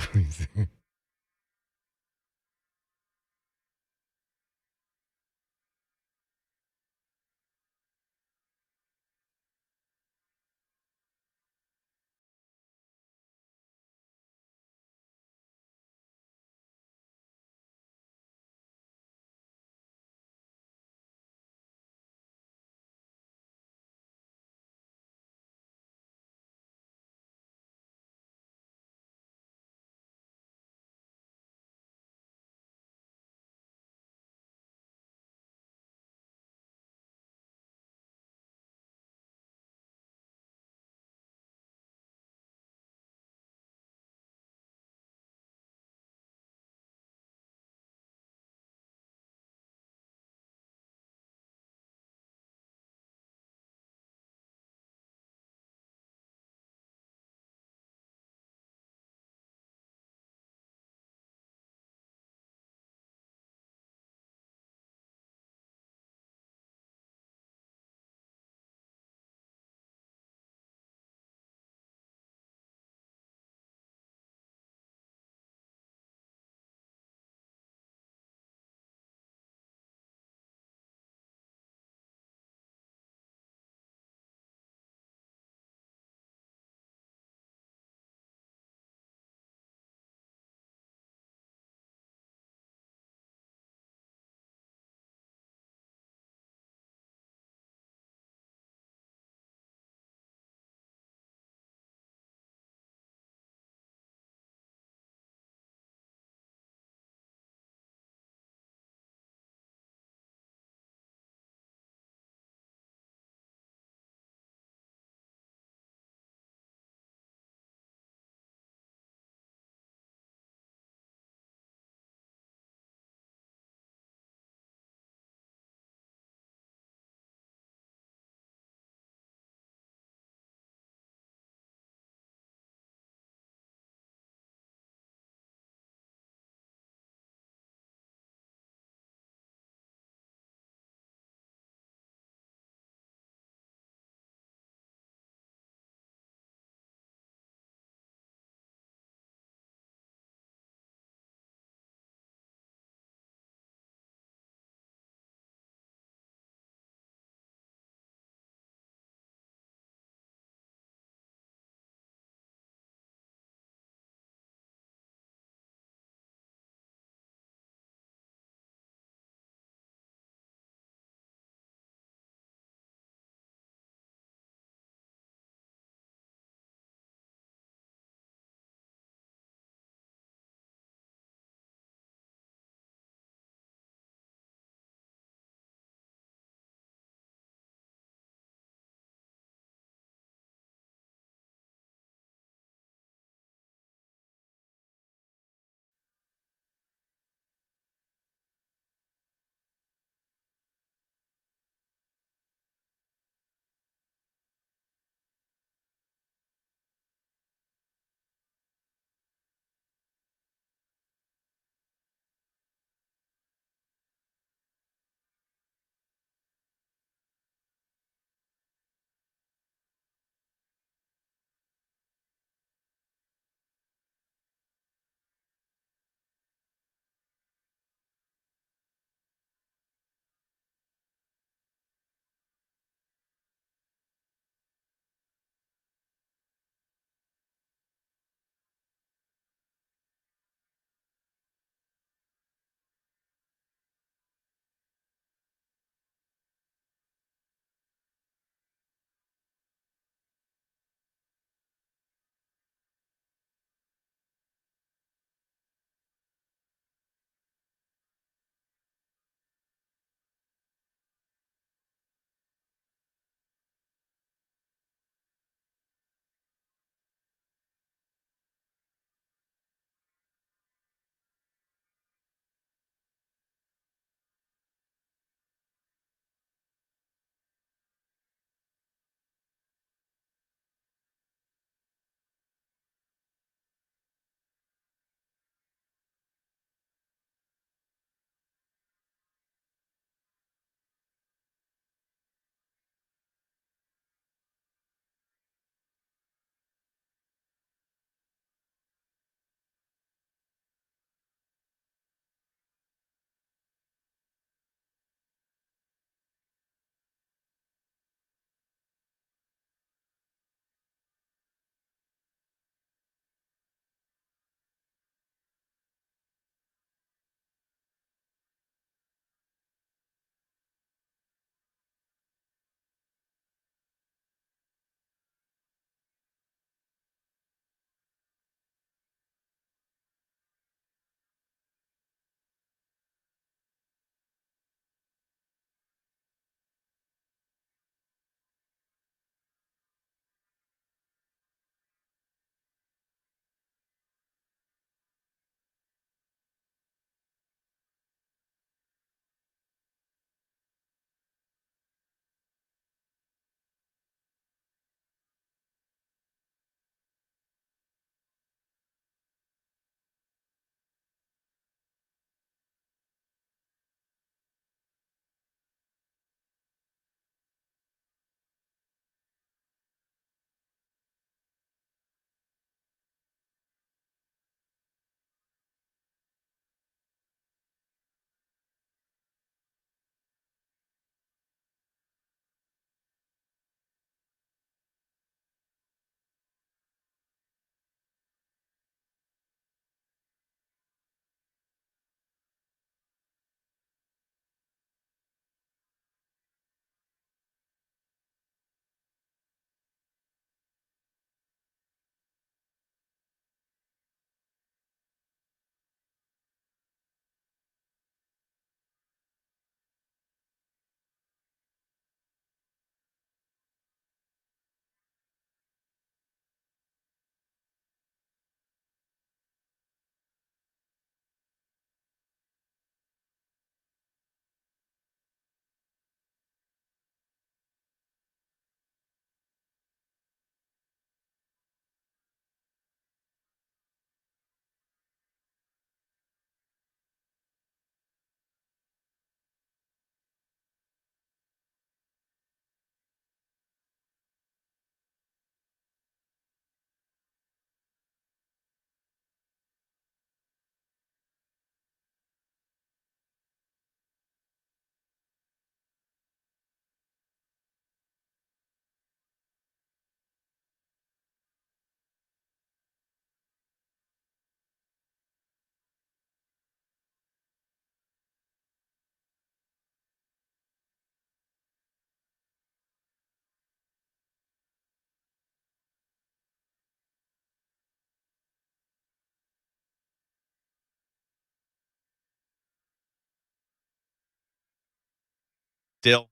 Still.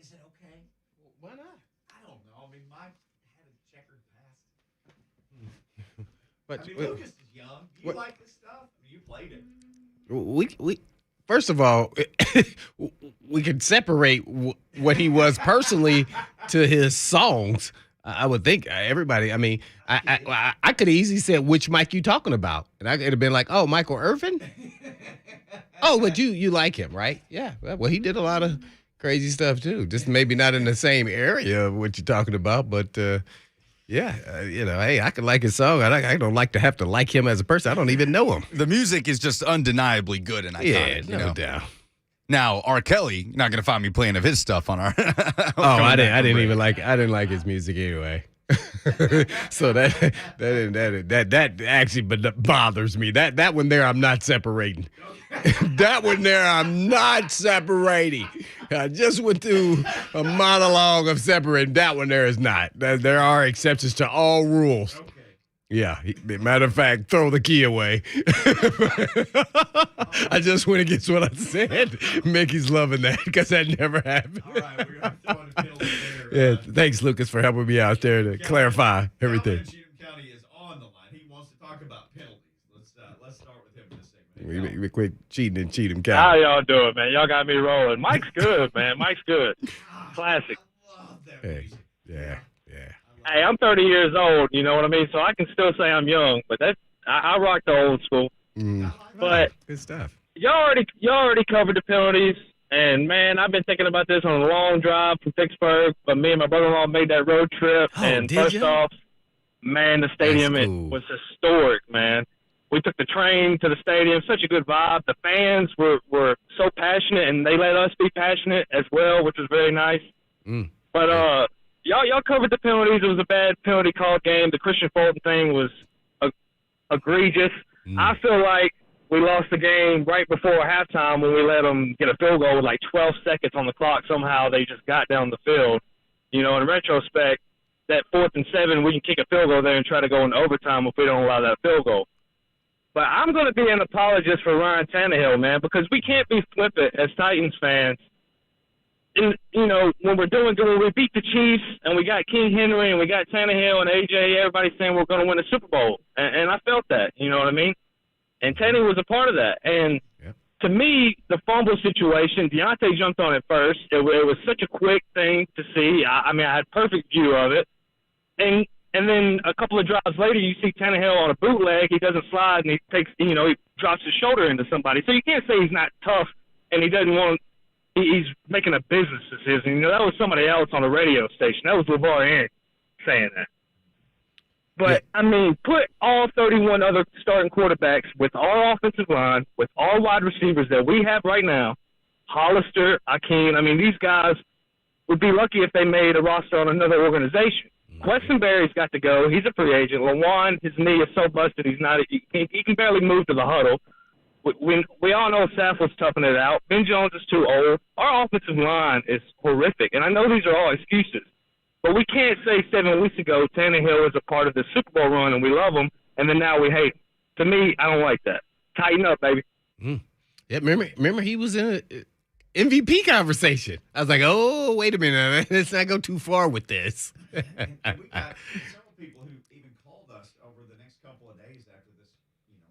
Is it okay? Why not? I don't know. I mean, Mike had a checkered past. But I mean, Lucas is young. Do you like this stuff? I mean, you played it. we first of all, we could separate what he was personally to his songs. I would think everybody. I mean, I could easily said which Mike you talking about, and I could have been like, oh, Michael Irvin. Oh, but you like him, right? Yeah. Well, he did a lot of crazy stuff too. Just maybe not in the same area of what you're talking about, but hey, I can like his song. I don't like to have to like him as a person. I don't even know him. The music is just undeniably good and iconic. Yeah, no doubt. Now, R. Kelly, not going to find me playing of his stuff on our. I didn't like his music anyway. So that actually bothers me. That one there, I'm not separating. That one there, I'm not separating. I just went through a monologue of separating. That one there is not. There are exceptions to all rules. Okay. Yeah. Matter of fact, throw the key away. I just went against what I said. Mickey's loving that because that never happened. All right, we're throwing a penalty there. Yeah, thanks, Lucas, for helping me out there to clarify everything. Cheatham County is on the line. He wants to talk about penalties. Let's start with him in this segment. We quit cheating in Cheatham County. How y'all doing, man? Y'all got me rolling. Mike's good, man. Mike's good. Classic. I love that Hey, music. yeah. Hey, I'm 30 years old, you know what I mean? So I can still say I'm young, but I rock the old school. But Good stuff. y'all already covered the penalties, and man, I've been thinking about this on a long drive from Pittsburgh. But me and my brother-in-law made that road trip, and did first ya? off, man, the stadium That's it cool. was historic, man. We took the train to the stadium, such a good vibe. The fans were so passionate, and they let us be passionate as well, which was very nice. But y'all covered the penalties. It was a bad penalty call game. The Christian Fulton thing was egregious. I feel like we lost the game right before halftime when we let them get a field goal with like 12 seconds on the clock. Somehow they just got down the field. You know, in retrospect, that 4th and 7, we can kick a field goal there and try to go in overtime if we don't allow that field goal. But I'm going to be an apologist for Ryan Tannehill, man, because we can't be flippant as Titans fans. And, you know, when we beat the Chiefs and we got King Henry and we got Tannehill and AJ, everybody's saying we're going to win the Super Bowl. And I felt that, you know what I mean? And Tannehill was a part of that. And to me, the fumble situation, Deontay jumped on it first. It was such a quick thing to see. I mean, I had perfect view of it. And then a couple of drives later, you see Tannehill on a bootleg. He doesn't slide, and he takes, he drops his shoulder into somebody. So you can't say he's not tough and he doesn't want – he's making a business decision. That was somebody else on a radio station. That was LeVar Arrington saying that. But, I mean, put all 31 other starting quarterbacks with our offensive line, with all wide receivers that we have right now, Hollister, Akeem, I mean, these guys would be lucky if they made a roster on another organization. Quisenberry's got to go. He's a free agent. Lawan, his knee is so busted he can barely move to the huddle. We all know Saffold's toughing it out. Ben Jones is too old. Our offensive line is horrific, and I know these are all excuses. But we can't say 7 weeks ago Tannehill is a part of the Super Bowl run and we love him, and then now we hate him. To me, I don't like that. Tighten up, baby. Yeah, remember he was in an MVP conversation. I was like, oh, wait a minute. Let's not go too far with this. And we got several people who even called us over the next couple of days after this,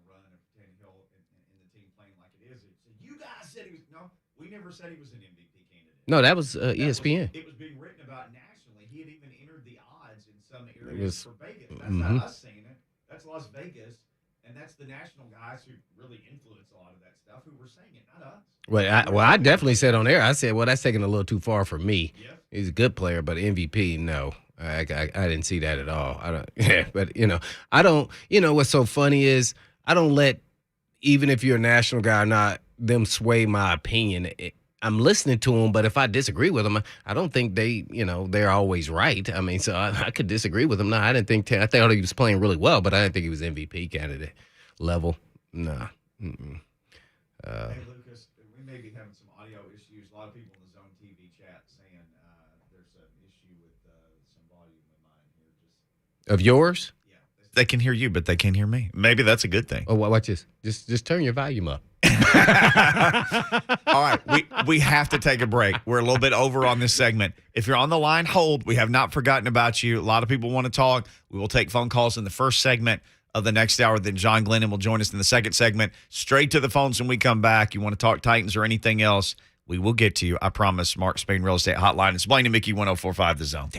run of Tannehill and the team playing like it is. It said, you guys said he was. No, we never said he was an MVP candidate. No, that was ESPN. It was being written about nationally. He had even entered the odds in some areas for Vegas. That's not us saying it. That's Las Vegas. And that's the national guys who really influence a lot of that stuff who were saying it, not us. Well, I definitely said on air, I said, well, that's taking a little too far for me. Yeah. He's a good player, but MVP, no. I didn't see that at all. I don't. But, I don't. What's so funny is I don't let, even if you're a national guy or not, them sway my opinion. I'm listening to them, but if I disagree with them, I don't think they're always right. I mean, so I could disagree with them. No, I didn't think. I thought he was playing really well, but I didn't think he was MVP candidate level. Nah. Hey, Lucas, we may be having some audio issues. A lot of people in the Zone TV chat saying there's an issue with some volume in mine here. Of yours? Yeah. They can hear you, but they can't hear me. Maybe that's a good thing. Oh, watch this. Just turn your volume up. All right, we have to take a break. We're a little bit over on this segment. If you're on the line, hold. We have not forgotten about you. A lot of people want to talk. We will take phone calls in the first segment of the next hour. Then John Glennon will join us in the second segment. Straight to the phones when we come back. You want to talk Titans or anything else, we will get to you. I promise. Mark Spain Real Estate Hotline. It's Blaine and Mickey 104.5 The Zone.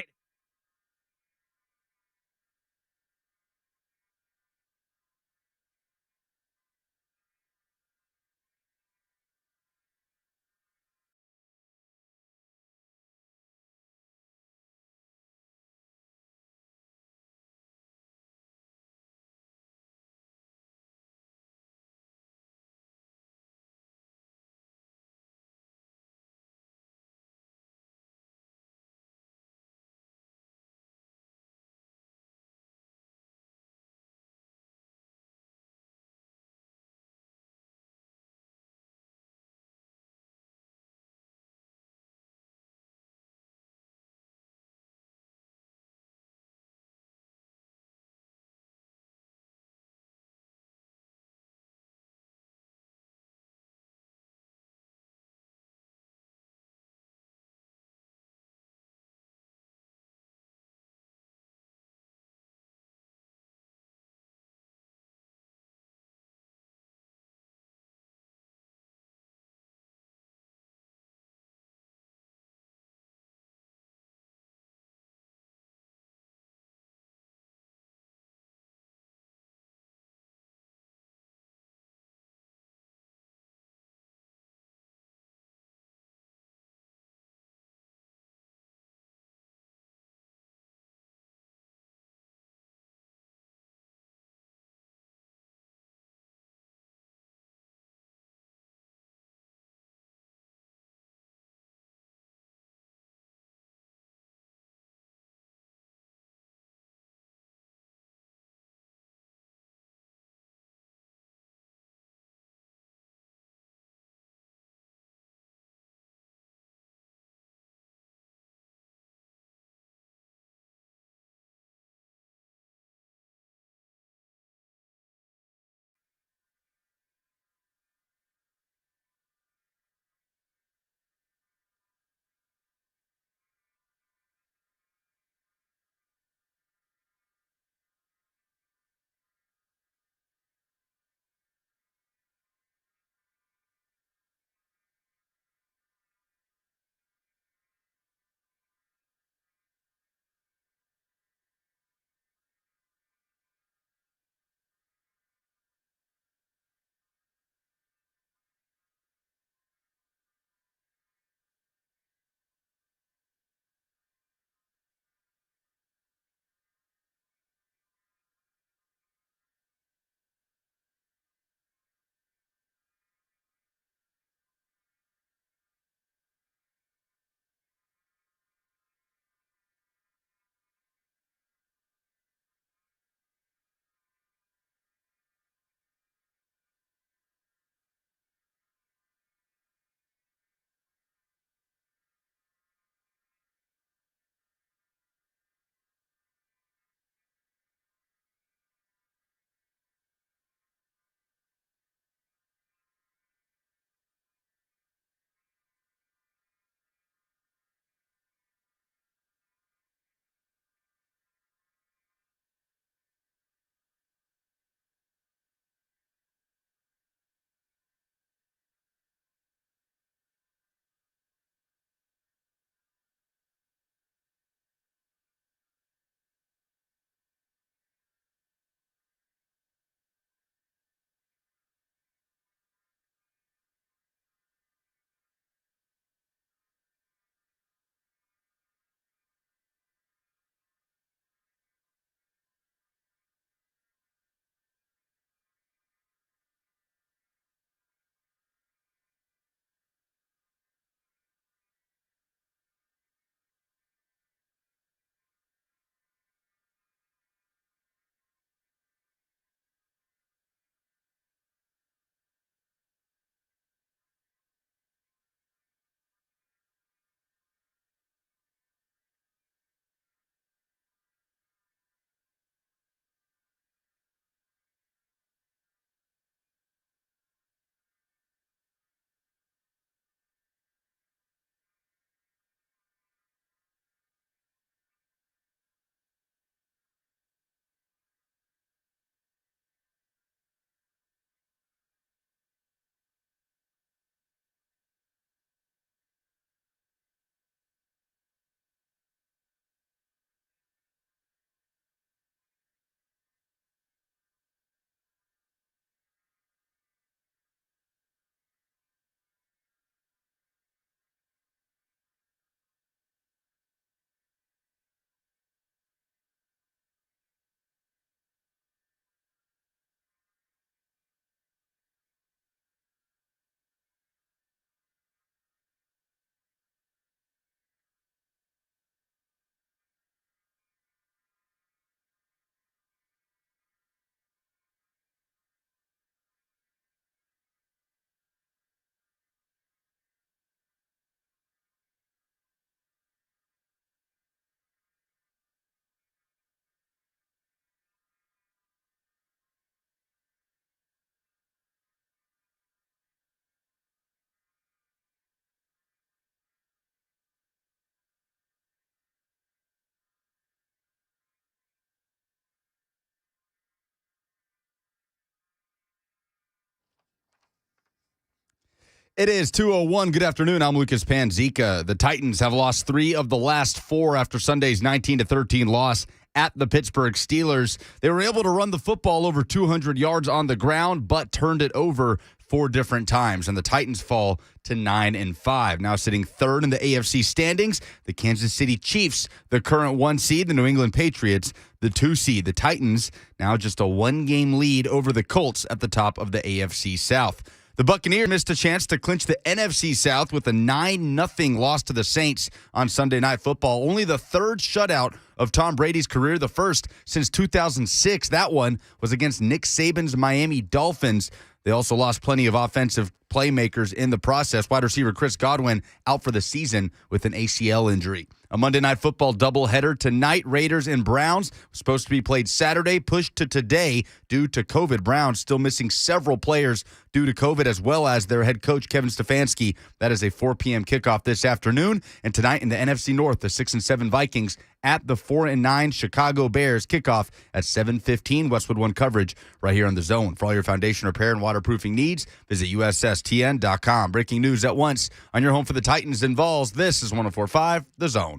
It is 2:01. Good afternoon. I'm Lucas Panzica. The Titans have lost 3 of the last 4 after Sunday's 19-13 loss at the Pittsburgh Steelers. They were able to run the football over 200 yards on the ground, but turned it over 4 different times, and the Titans fall to 9-5. Now sitting third in the AFC standings, the Kansas City Chiefs, the current 1 seed, the New England Patriots, the 2 seed. The Titans now just a 1-game lead over the Colts at the top of the AFC South. The Buccaneers missed a chance to clinch the NFC South with a 9-0 loss to the Saints on Sunday Night Football. Only the 3rd shutout of Tom Brady's career, the first since 2006. That one was against Nick Saban's Miami Dolphins. They also lost plenty of offensive playmakers in the process. Wide receiver Chris Godwin out for the season with an ACL injury. A Monday Night Football doubleheader tonight. Raiders and Browns was supposed to be played Saturday, pushed to today due to COVID. Browns still missing several players due to COVID, as well as their head coach Kevin Stefanski. That is a 4 p.m. kickoff this afternoon. And tonight in the NFC North, the 6-7 Vikings at the 4-9 Chicago Bears. Kickoff at 7:15. Westwood One coverage right here on The Zone. For all your foundation repair and waterproofing needs, visit USSTN.com. Breaking news at once on your home for the Titans and Vols. This is 104.5 The Zone.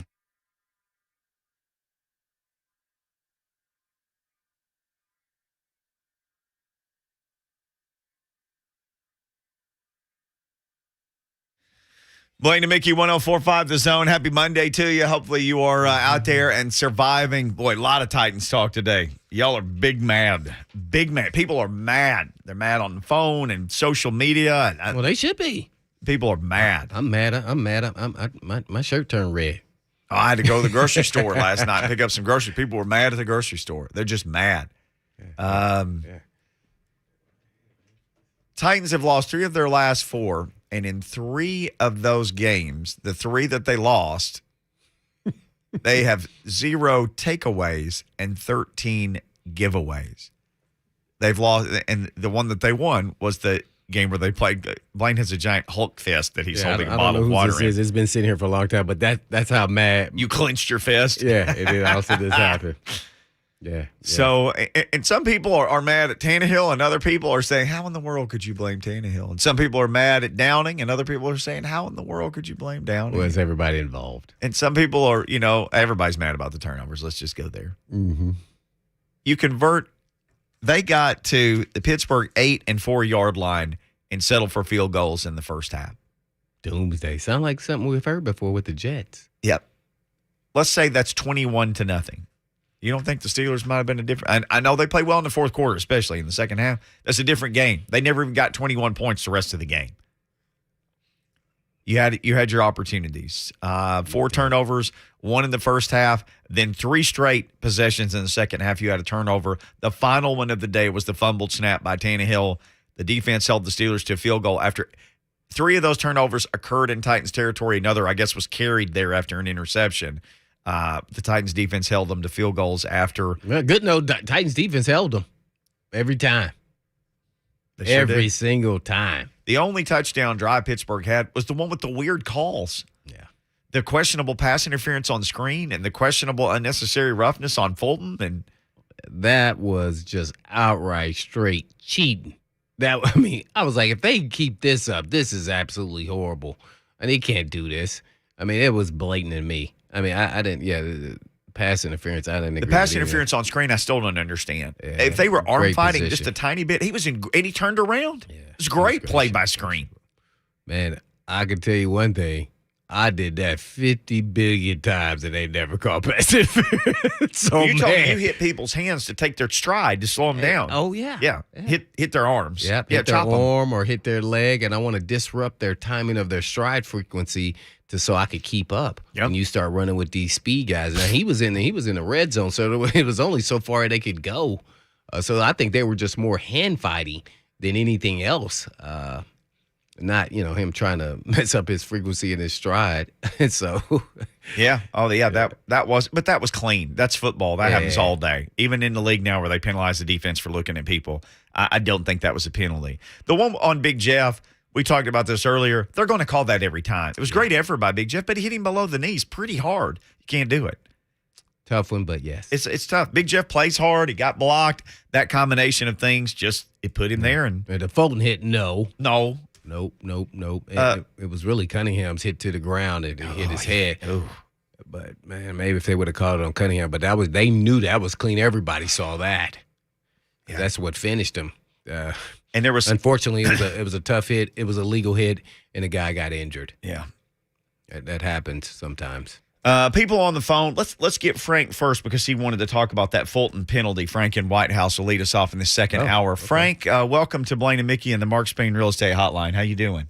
Blaine and Mickey, 104.5 The Zone. Happy Monday to you. Hopefully you are out there and surviving. Boy, a lot of Titans talk today. Y'all are big mad. Big mad. People are mad. They're mad on the phone and social media. Well, they should be. People are mad. I'm mad. My shirt turned red. Oh, I had to go to the grocery store last night and pick up some groceries. People were mad at the grocery store. They're just mad. Titans have lost 3 of their last 4. And in 3 of those games, the 3 that they lost, they have 0 takeaways and 13 giveaways. They've lost, and the one that they won was the game where they played. Blaine has a giant Hulk fist that he's holding a bottle of water in. It's been sitting here for a long time, but that's how mad. You clenched your fist? Yeah, it did. Also, this happened. Yeah. So, and some people are mad at Tannehill, and other people are saying, how in the world could you blame Tannehill? And some people are mad at Downing, and other people are saying, how in the world could you blame Downing? Well, it's everybody involved. And some people are, everybody's mad about the turnovers. Let's just go there. Mm-hmm. They got to the Pittsburgh 8 and 4 yard line and settled for field goals in the first half. Doomsday. Sound like something we've heard before with the Jets. Yep. Let's say that's 21-0. You don't think the Steelers might have been a different – I know they played well in the fourth quarter, especially in the second half. That's a different game. They never even got 21 points the rest of the game. You had your opportunities. 4 turnovers, 1 in the first half, then 3 straight possessions in the second half. You had a turnover. The final one of the day was the fumbled snap by Tannehill. The defense held the Steelers to a field goal after 3 of those turnovers occurred in Titans territory. Another, I guess, was carried there after an interception. The Titans defense held them to field goals after. Well, good no, Titans defense held them every time. Every single time. The only touchdown drive Pittsburgh had was the one with the weird calls. Yeah. The questionable pass interference on screen and the questionable unnecessary roughness on Fulton. And that was just outright straight cheating. I was like, if they keep this up, this is absolutely horrible. And they can't do this. I mean, it was blatant to me. I mean, I didn't, the pass interference, I didn't agree. The pass interference on screen, I still don't understand. Yeah, if they were arm fighting position. Just a tiny bit, and he turned around. Yeah, it was great play by screen. Man, I can tell you one thing. I did that 50 billion times and they never called pass interference. So, you told me you hit people's hands to take their stride to slow them down. Oh, yeah. Yeah. Hit their arms. Yep. Hit their arm or hit their leg, and I want to disrupt their timing of their stride frequency so I could keep up. Yep. When you start running with these speed guys. Now, he was in the red zone, so it was only so far they could go. So I think they were just more hand fighting than anything else. Not, him trying to mess up his frequency and his stride. And so, yeah. Oh, yeah. That was clean. That's football. That happens all day. Even in the league now where they penalize the defense for looking at people, I don't think that was a penalty. The one on Big Jeff, we talked about this earlier. They're going to call that every time. It was great effort by Big Jeff, but he hit him below the knees pretty hard. You can't do it. Tough one, but yes. It's tough. Big Jeff plays hard. He got blocked. That combination of things it put him there. And the Fulton hit, no. Nope. It was really Cunningham's hit to the ground and it hit his head. But man, maybe if they would have called it on Cunningham, but they knew that was clean. Everybody saw that. Yeah. That's what finished him. And there was, unfortunately, it was a tough hit. It was a legal hit, and the guy got injured. Yeah, that happens sometimes. People on the phone. Let's get Frank first because he wanted to talk about that Fulton penalty. Frank in White House will lead us off in the second hour. Okay. Frank, welcome to Blaine and Mickey and the Mark Spain Real Estate Hotline. How you doing?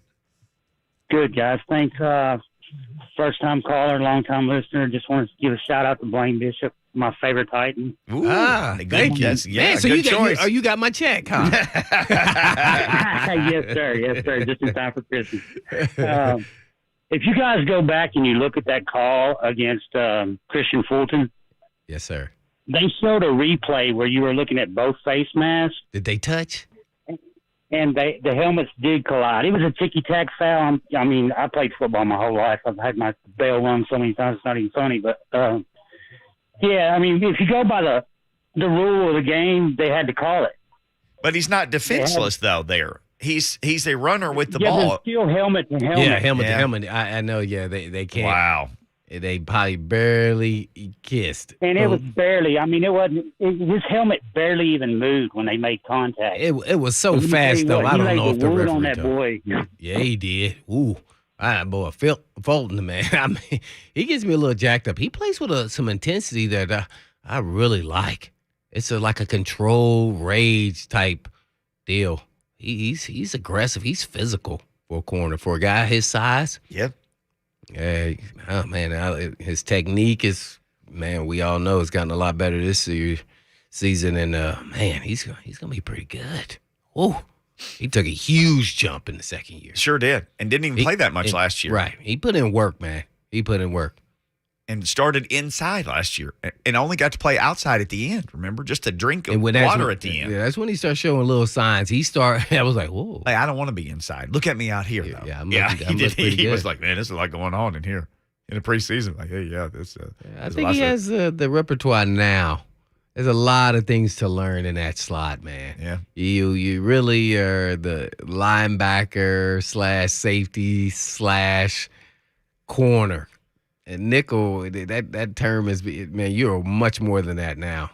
Good, guys. Thanks. First-time caller, long-time listener. Just wanted to give a shout-out to Blaine Bishop, my favorite Titan. Ooh, thank you. Yeah, so good choice. You got my check, huh? Yes, sir. Yes, sir. Just in time for Christmas. If you guys go back and you look at that call against Christian Fulton. Yes, sir. They showed a replay where you were looking at both face masks. Did they touch? And the helmets did collide. It was a ticky-tack foul. I mean, I played football my whole life. I've had my bell rung so many times it's not even funny. But, yeah, I mean, if you go by the rule of the game, they had to call it. But he's not defenseless, though, there. He's a runner with the ball. But still helmet to helmet. Yeah, helmet to helmet. I know, yeah, they can't. Wow. They probably barely kissed. And it was barely. I mean, his helmet barely even moved when they made contact. It was so fast, though. I don't know if the referee on that boy. Yeah, he did. Ooh. Boy, Fulton, man. I mean, he gets me a little jacked up. He plays with some intensity that I really like. It's like a control rage type deal. He's aggressive. He's physical for a corner. For a guy his size. Yep. Oh, man, his technique is, man, we all know it's gotten a lot better this season. And, man, he's going to be pretty good. Oh, he took a huge jump in the second year. Sure did. And didn't even play that much last year. Right. He put in work, man. He put in work. And started inside last year and only got to play outside at the end, remember? Just to drink water at the end. Yeah, that's when he started showing little signs. I was like, whoa. Hey, I don't want to be inside. Look at me out here, though. Yeah, he was like, man, this is a lot going on in here in the preseason. Like, hey, this. I think he has the repertoire now. There's a lot of things to learn in that slot, man. Yeah. You really are the linebacker / safety / corner. And nickel, that term is, man, you're much more than that now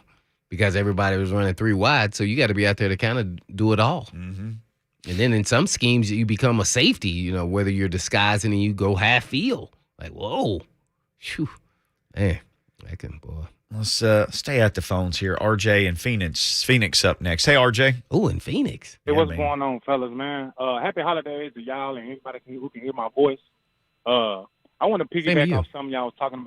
because everybody was running 3 wide. So you got to be out there to kind of do it all. Mm-hmm. And then in some schemes, you become a safety, whether you're disguising and you go half field. Like, whoa. Whew. Man, boy. Let's stay at the phones here. RJ and Phoenix up next. Hey, RJ. Oh, in Phoenix. Hey, what's going on, fellas, man? Happy holidays to y'all and anybody who can hear my voice. I want to piggyback off something y'all was talking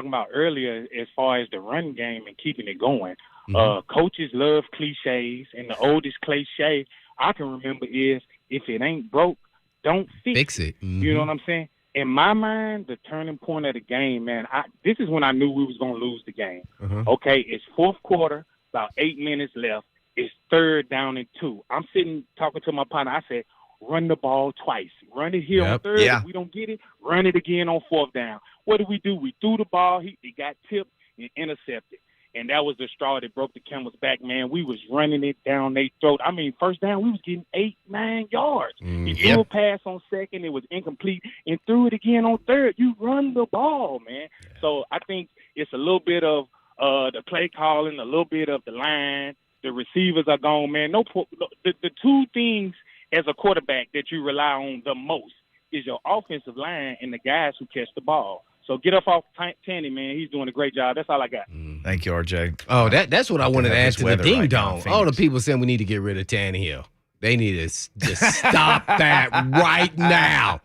about earlier as far as the run game and keeping it going. Mm-hmm. Coaches love cliches, and the oldest cliche I can remember is, if it ain't broke, don't fix it. Mm-hmm. You know what I'm saying? In my mind, the turning point of the game, man, this is when I knew we was going to lose the game. Uh-huh. Okay, it's fourth quarter, about 8 minutes left. It's 3rd down and 2. I'm sitting talking to my partner. I said, run the ball twice. Run it here on 3rd. Yeah. If we don't get it, run it again on 4th down. What did we do? We threw the ball. It got tipped and intercepted. And that was the straw that broke the camel's back, man. We was running it down their throat. I mean, first down, we was getting 8-9 yards. He threw a pass on 2nd. It was incomplete. And threw it again on 3rd. You run the ball, man. Yeah. So I think it's a little bit of the play calling, a little bit of the line. The receivers are gone, man. The 2 things as a quarterback that you rely on the most is your offensive line and the guys who catch the ball. So get up off Tanny, man. He's doing a great job. That's all I got. Thank you, RJ. Oh, that's what I wanted to add to the ding dong. Right All the people saying we need to get rid of Tannehill. They need to just stop that right now.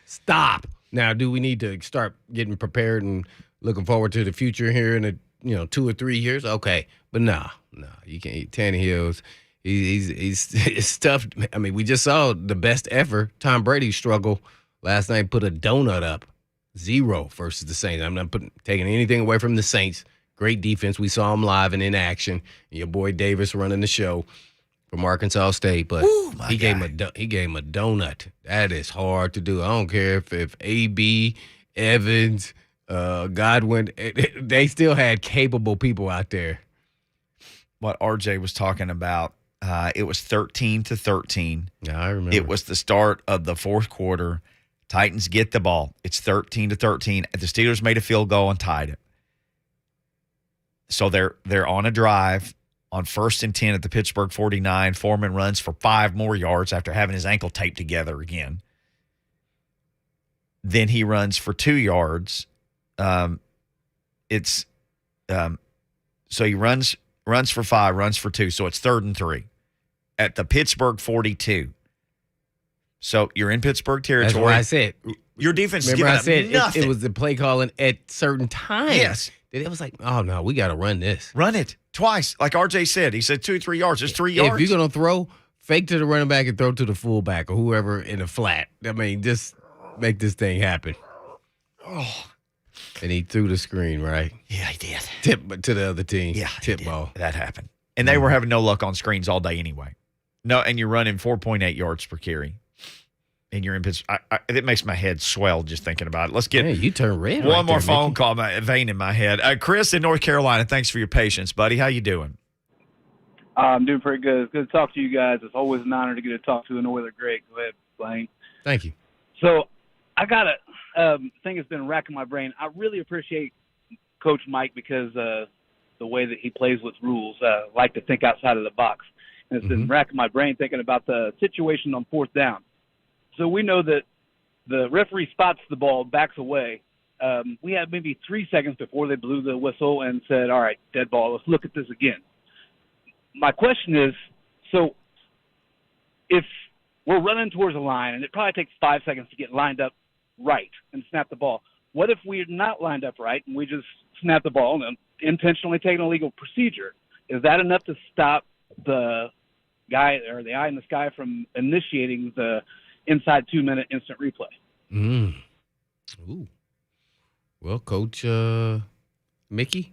Stop. Now, do we need to start getting prepared and looking forward to the future here in 2 or 3 years? Okay, but no, you can't. Tannehill's. He's tough. I mean, we just saw the best ever Tom Brady struggle last night. Put a donut up, 0 versus the Saints. I'm not taking anything away from the Saints. Great defense. We saw him live and in action. And your boy Davis running the show from Arkansas State, but he gave him a donut. That is hard to do. I don't care if AB, Evans, Godwin, they still had capable people out there. What RJ was talking about. It was 13-13. Yeah, I remember. It was the start of the fourth quarter. Titans get the ball. It's 13-13. The Steelers made a field goal and tied it. So they're on a drive on 1st and 10 at the Pittsburgh 49. Foreman runs for 5 more yards after having his ankle taped together again. Then he runs for 2 yards. So he runs for 5, runs for 2. So it's 3rd and 3 at the Pittsburgh 42. So you're in Pittsburgh territory. That's why I said. Your defense is Remember giving I said up nothing. it was the play calling at certain times. Yes. It was like, oh, no, we got to run this. Run it twice. Like RJ said. He said 2 or 3 yards. It's 3 yards. If you're going to throw, fake to the running back and throw to the fullback or whoever in the flat. I mean, just make this thing happen. Oh. And he threw the screen, right? Yeah, he did. Tip to the other team. Yeah, tip ball. That happened. And they were having no luck on screens all day anyway. No, and you're running 4.8 yards per carry. And you're in Pittsburgh. It makes my head swell just thinking about it. Let's get you turn red. one more phone call, my vein in my head. Chris in North Carolina, thanks for your patience, buddy. How you doing? I'm doing pretty good. It's good to talk to you guys. It's always an honor to get to talk to an Oiler great. Go ahead, Blaine. Thank you. So I got a thing that's been racking my brain. I really appreciate Coach Mike because the way that he plays with rules. Like to think outside of the box. And it's been racking my brain thinking about the situation on 4th down. So we know that the referee spots the ball, backs away. We had maybe 3 seconds before they blew the whistle and said, all right, dead ball, let's look at this again. My question is, so if we're running towards a line, and it probably takes 5 seconds to get lined up right and snap the ball, what if we're not lined up right and we just snap the ball and intentionally take an illegal procedure? Is that enough to stop the guy or the eye in the sky from initiating the inside 2-minute instant replay? Ooh. Well, Coach Mickey,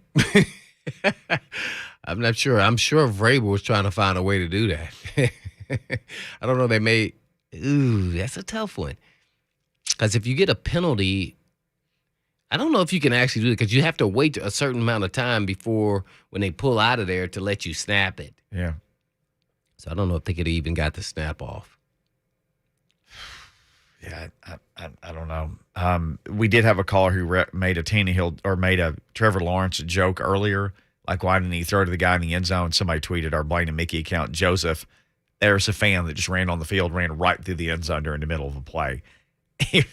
I'm not sure. I'm sure Vrabel was trying to find a way to do that. I don't know. They may. Ooh, that's a tough one. Because if you get a penalty, I don't know if you can actually do it because you have to wait a certain amount of time before when they pull out of there to let you snap it. Yeah. So I don't know if they could have even got the snap off. Yeah, I don't know. We did have a caller who made a Tannehill or made a Trevor Lawrence joke earlier. Like, why didn't he throw to the guy in the end zone? Somebody tweeted our Blaine and Mickey account, Joseph. There's a fan that just ran on the field, ran right through the end zone during the middle of a play.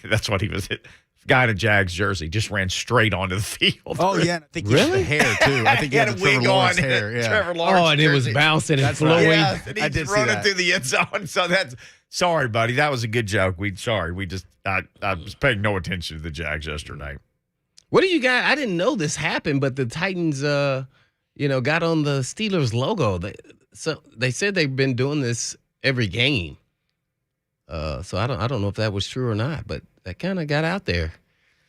That's what he was hit. Guy in a Jags jersey just ran straight onto the field. Oh, yeah. I think he had the hair, too. I think he had a wig on. Hair. Yeah. Trevor Lawrence. Oh, and it was bouncing and flowing. Yeah, and he's running through the end zone. So that's sorry, buddy. That was a good joke. I was paying no attention to the Jags yesterday. What do you got? I didn't know this happened, but the Titans, got on the Steelers logo. They said they've been doing this every game. So I don't know if that was true or not, but that kind of got out there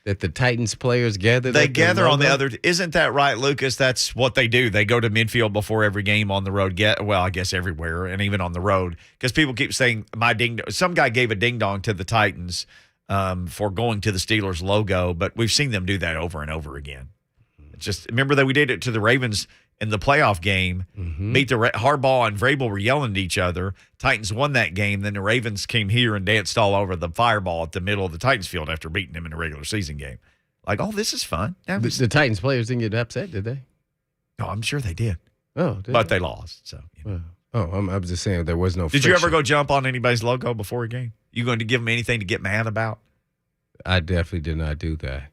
that the Titans players gather. They gather on the other. Isn't that right, Lucas? That's what they do. They go to midfield before every game on the road. I guess everywhere and even on the road because people keep saying my ding. Some guy gave a ding dong to the Titans for going to the Steelers logo, but we've seen them do that over and over again. Just remember that we did it to the Ravens in the playoff game. Beat the Harbaugh and Vrabel were yelling at each other. Titans won that game. Then the Ravens came here and danced all over the fireball at the middle of the Titans field after beating them in a regular season game. Like, oh, this is fun. The Titans players didn't get upset, did they? No, I'm sure they did. Oh, but they lost. So. I was just saying there was no. Did you ever go jump on anybody's logo before a game? You going to give them anything to get mad about? I definitely did not do that.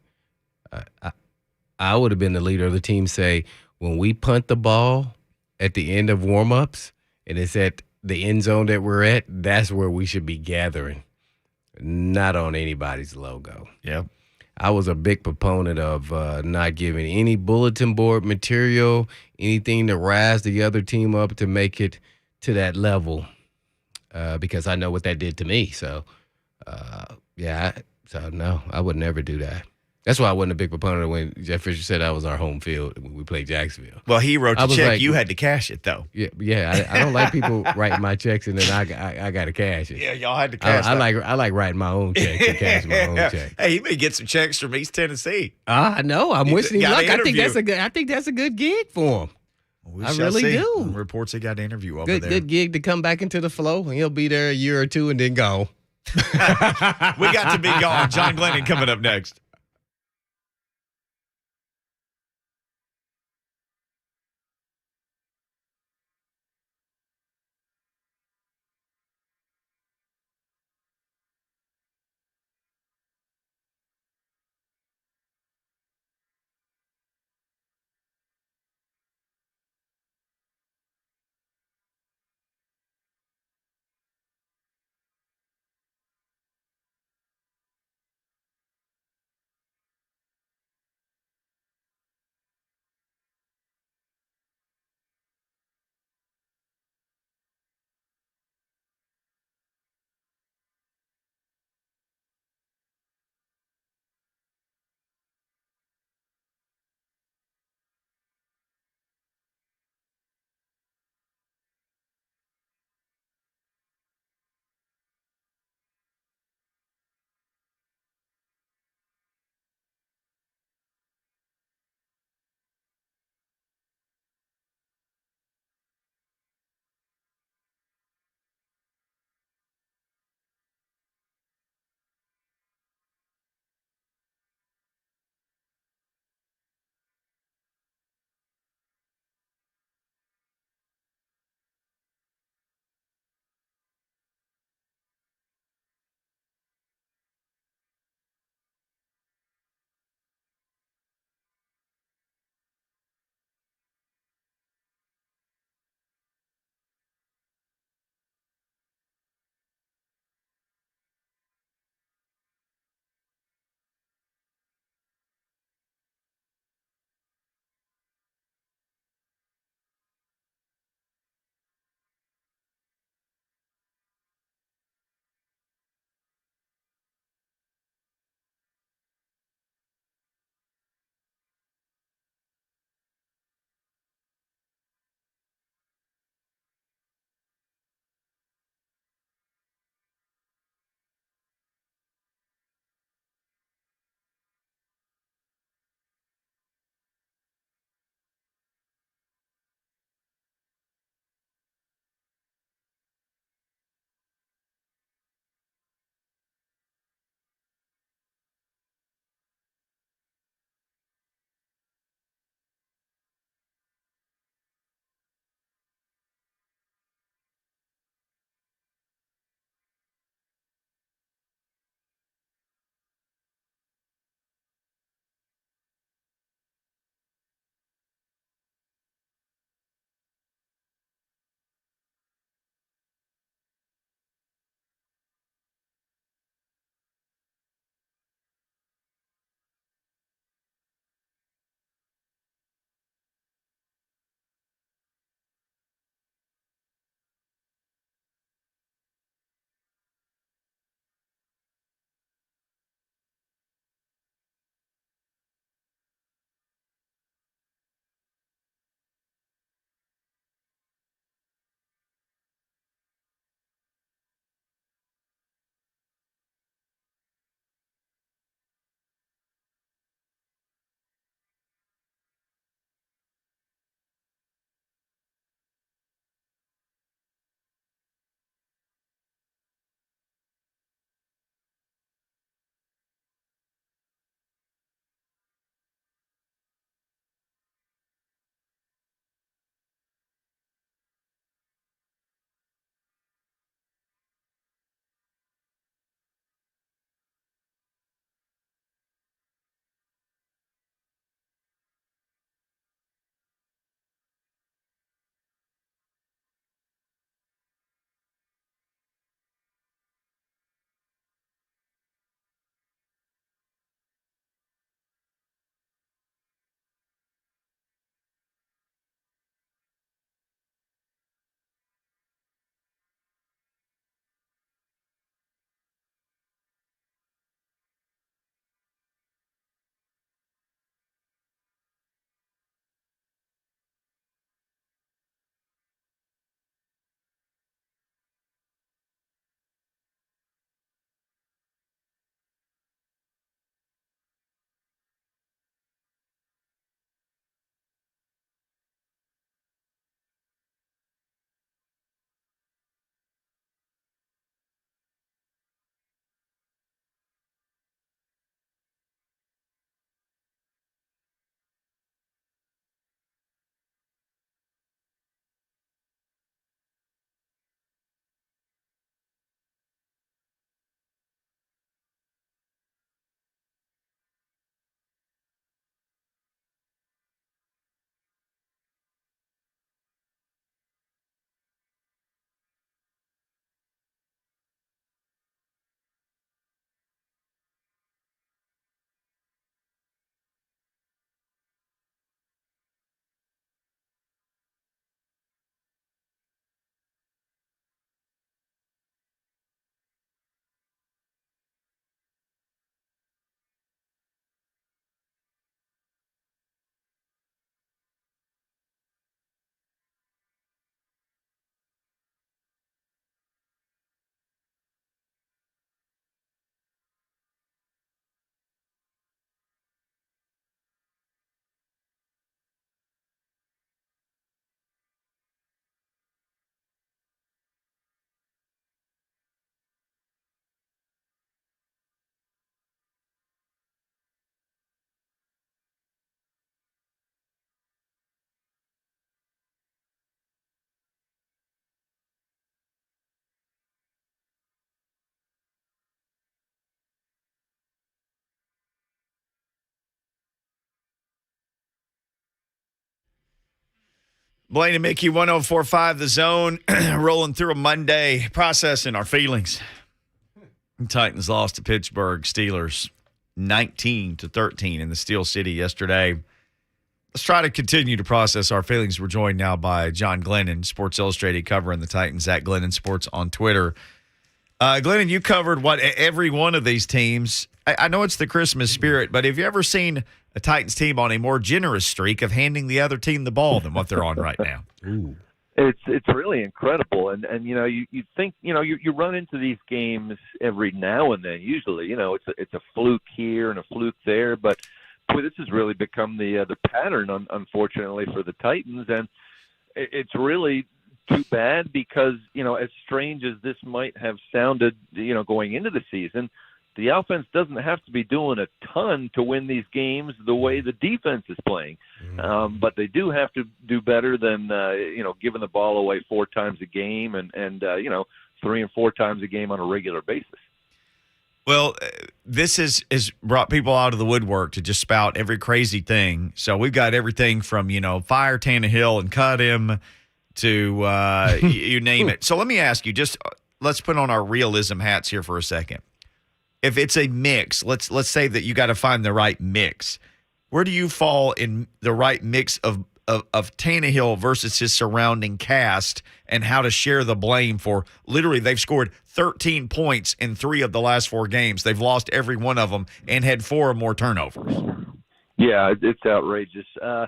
I would have been the leader of the team. Say, when we punt the ball at the end of warm-ups and it's at the end zone that we're at, that's where we should be gathering, not on anybody's logo. Yeah. I was a big proponent of not giving any bulletin board material, anything to rise the other team up to make it to that level because I know what that did to me. So, no, I would never do that. That's why I wasn't a big proponent when Jeff Fisher said that was our home field when we played Jacksonville. Well, he wrote the check. Like, you had to cash it, though. Yeah. I don't like people writing my checks and then I got to cash it. Yeah, y'all had to cash it. I like writing my own checks and cashing my own check. Hey, he may get some checks from East Tennessee. I know. I'm wishing him luck. I think that's a good gig for him. We I shall really see. do. Reports he got an interview over there. Good gig to come back into the flow, and he'll be there a year or two and then go. We got to be gone. John Glennon coming up next. Blaine and Mickey, 104.5 The Zone, rolling through a Monday, processing our feelings. Titans lost to Pittsburgh Steelers 19-13 in the Steel City yesterday. Let's try to continue to process our feelings. We're joined now by John Glennon, Sports Illustrated, covering the Titans at Glennon Sports on Twitter. Glennon, you covered every one of these teams. I know it's the Christmas spirit, but have you ever seen a Titans team on a more generous streak of handing the other team the ball than what they're on right now? Ooh. It's really incredible, and you think you run into these games every now and then. Usually, it's a fluke here and a fluke there, but boy, this has really become the pattern, unfortunately, for the Titans, and it's really too bad because as strange as this might have sounded, going into the season, the offense doesn't have to be doing a ton to win these games the way the defense is playing. But they do have to do better than, giving the ball away 4 times a game and 3 and 4 times a game on a regular basis. Well, this has brought people out of the woodwork to just spout every crazy thing. So we've got everything from, fire Tannehill and cut him to you name it. So let me ask you, let's put on our realism hats here for a second. If it's a mix, let's say that you got to find the right mix. Where do you fall in the right mix of Tannehill versus his surrounding cast and how to share the blame for literally they've scored 13 points in 3 of the last 4 games. They've lost every one of them and had 4 or more turnovers. Yeah, it's outrageous. I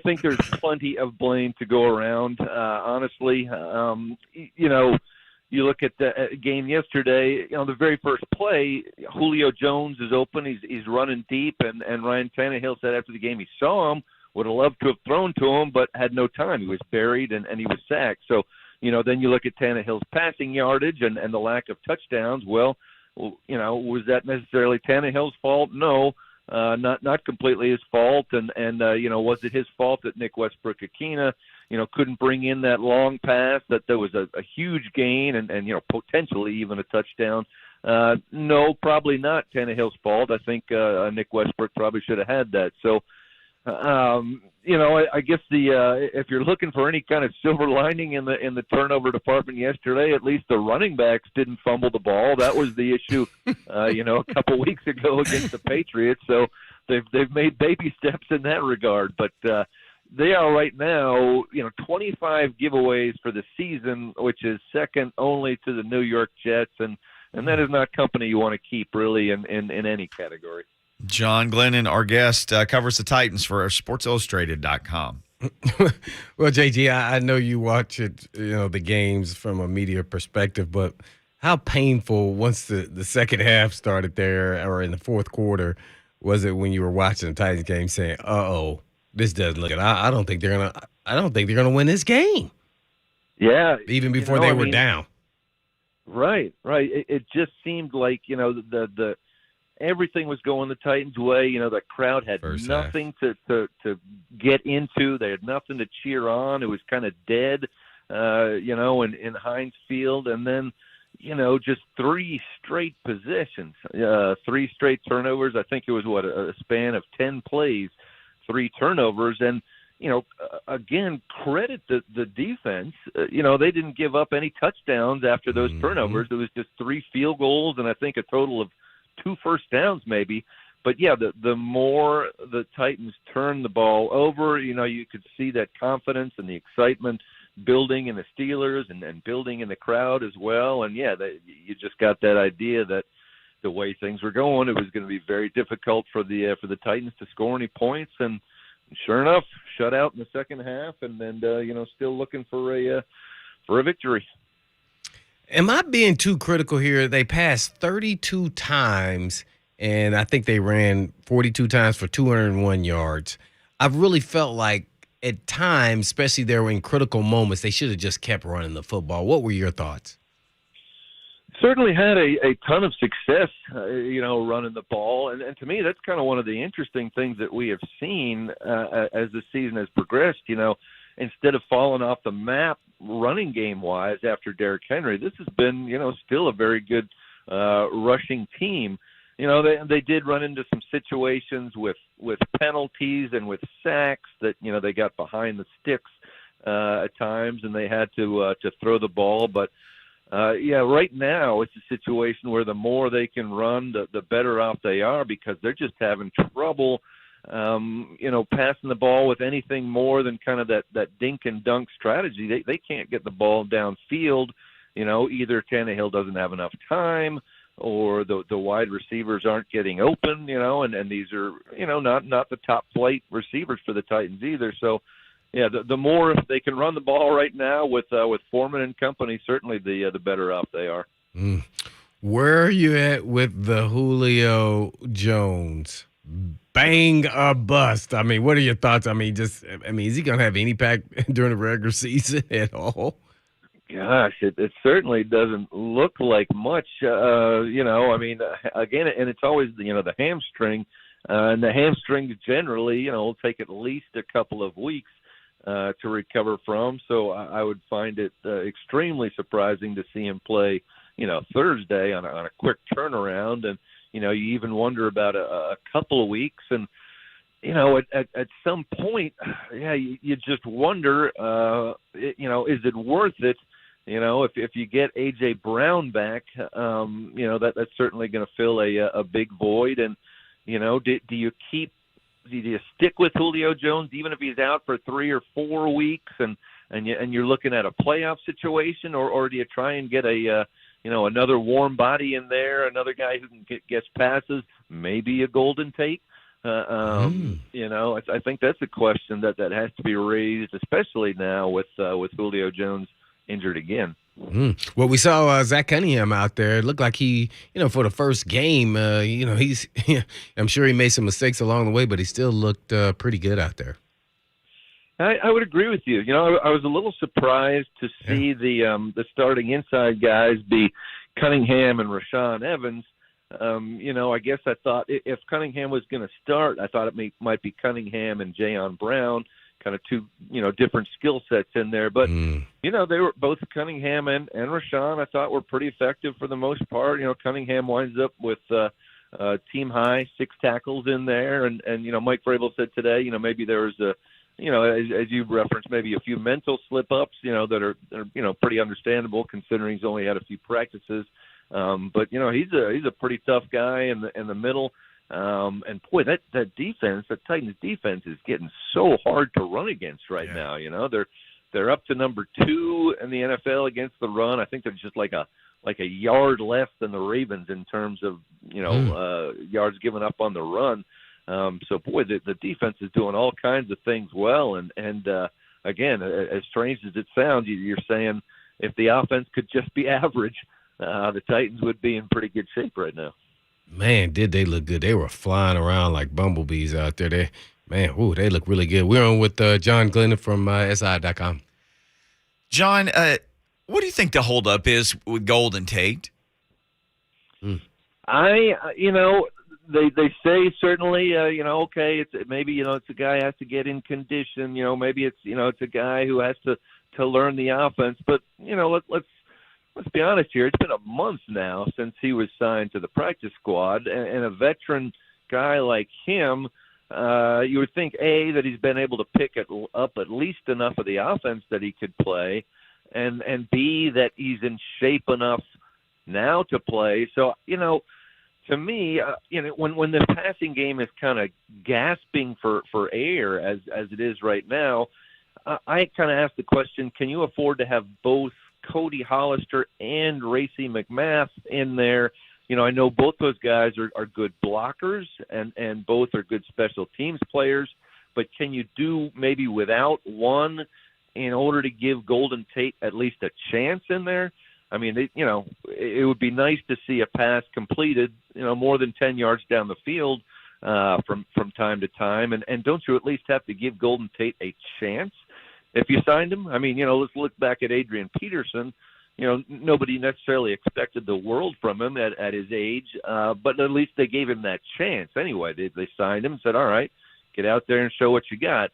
think there's plenty of blame to go around, honestly. You look at the game yesterday, the very first play, Julio Jones is open. He's running deep, and Ryan Tannehill said after the game he saw him, would have loved to have thrown to him, but had no time. He was buried, and he was sacked. So, then you look at Tannehill's passing yardage and the lack of touchdowns. Well, was that necessarily Tannehill's fault? No, not completely his fault. And was it his fault that Nick Westbrook-Akina couldn't bring in that long pass, that there was a huge gain and potentially even a touchdown? No, probably not Tannehill's fault. I think Nick Westbrook probably should have had that. So, I guess if you're looking for any kind of silver lining in the turnover department yesterday, at least the running backs didn't fumble the ball. That was the issue, a couple weeks ago against the Patriots. So they've made baby steps in that regard, but they are right now, 25 giveaways for the season, which is second only to the New York Jets, and that is not company you want to keep really in any category. John Glennon, our guest, covers the Titans for SportsIllustrated.com. Well, JG, I know you watch it, the games from a media perspective, but how painful once the second half started there or in the fourth quarter was it when you were watching the Titans game saying, "Uh-oh, this doesn't look good. I don't think they're gonna win this game." Yeah, even before they were down. Right. It just seemed like the everything was going the Titans' way. The crowd had nothing to get into. They had nothing to cheer on. It was kind of dead, in Heinz Field. And then, just 3 straight possessions, 3 straight turnovers. I think it was, a span of 10 plays, 3 turnovers. And, again, credit the defense. They didn't give up any touchdowns after those turnovers. It was just 3 field goals and I think a total of 2 first downs maybe. But, yeah, the more the Titans turned the ball over, you could see that confidence and the excitement building in the Steelers and building in the crowd as well. And, yeah, you just got that idea that the way things were going, it was going to be very difficult for the Titans to score any points. And sure enough, shut out in the second half and then, still looking for a victory. Am I being too critical here? They passed 32 times, and I think they ran 42 times for 201 yards. I've really felt like at times, especially there in critical moments, they should have just kept running the football. What were your thoughts? Certainly had a ton of success, running the ball. And to me, that's kind of one of the interesting things that we have seen as the season has progressed. Instead of falling off the map running game-wise after Derrick Henry, this has been, still a very good rushing team. they did run into some situations with penalties and with sacks that they got behind the sticks at times, and they had to throw the ball. But right now it's a situation where the more they can run, the better off they are, because they're just having trouble, passing the ball with anything more than kind of that dink and dunk strategy. They can't get the ball downfield. Either Tannehill doesn't have enough time, or the wide receivers aren't getting open, and these are, not the top flight receivers for the Titans either. So, yeah, the more they can run the ball right now with Foreman and company, certainly the better off they are. Where are you at with the Julio Jones? Bang or bust? I mean, what are your thoughts? I mean, is he going to have any impact during the regular season at all? Gosh, it certainly doesn't look like much. Again, and it's always the hamstring, and the hamstrings generally, will take at least a couple of weeks to recover from. So I would find it extremely surprising to see him play, Thursday on a quick turnaround, and you even wonder about a couple of weeks, and at some point, you just wonder, is it worth it? If you get A.J. Brown back, that's certainly going to fill a big void. And, do you stick with Julio Jones even if he's out for 3 or 4 weeks and you're looking at a playoff situation, or do you try and get another warm body in there, another guy who can get passes, maybe a Golden Tate? I think that's a question that has to be raised, especially now with Julio Jones injured again. Well, we saw Zach Cunningham out there. It looked like he, for the first game, he's, I'm sure he made some mistakes along the way, but he still looked pretty good out there. I would agree with you. I was a little surprised to see the starting inside guys be Cunningham and Rashaan Evans. I guess I thought if Cunningham was going to start, I thought it might be Cunningham and Jayon Brown, kind of two, different skill sets in there. But, they were both Cunningham and Rashaan, I thought, were pretty effective for the most part. Cunningham winds up with team high 6 tackles in there. And Mike Vrabel said today, maybe there was as you referenced, maybe a few mental slip-ups, that are pretty understandable considering he's only had a few practices. But he's a pretty tough guy in the middle. And boy, that defense, that Titans defense, is getting so hard to run against right now. They're up to number 2 in the NFL against the run. I think they're just like a yard less than the Ravens in terms of yards given up on the run. So boy, the defense is doing all kinds of things well. And again, as strange as it sounds, you're saying if the offense could just be average, the Titans would be in pretty good shape right now. Man, did they look good. They were flying around like bumblebees out there. They look really good. We're on with John Glennon from SI.com. John, what do you think the holdup is with Golden Tate? They say certainly, okay, it's a guy who has to get in condition. Maybe it's a guy who has to learn the offense. But, let's be honest here. It's been a month now since he was signed to the practice squad, and a veteran guy like him, you would think, A, that he's been able to pick up at least enough of the offense that he could play, and B, that he's in shape enough now to play. So, to me, when the passing game is kind of gasping for air as it is right now, I kind of ask the question, can you afford to have both Cody Hollister and Racey McMath in there? I know both those guys are good blockers and both are good special teams players, but can you do maybe without one in order to give Golden Tate at least a chance in there? I mean, it would be nice to see a pass completed, more than 10 yards down the field from time to time. And don't you at least have to give Golden Tate a chance if you signed him? I mean, let's look back at Adrian Peterson. Nobody necessarily expected the world from him at his age, but at least they gave him that chance anyway. They signed him and said, all right, get out there and show what you got.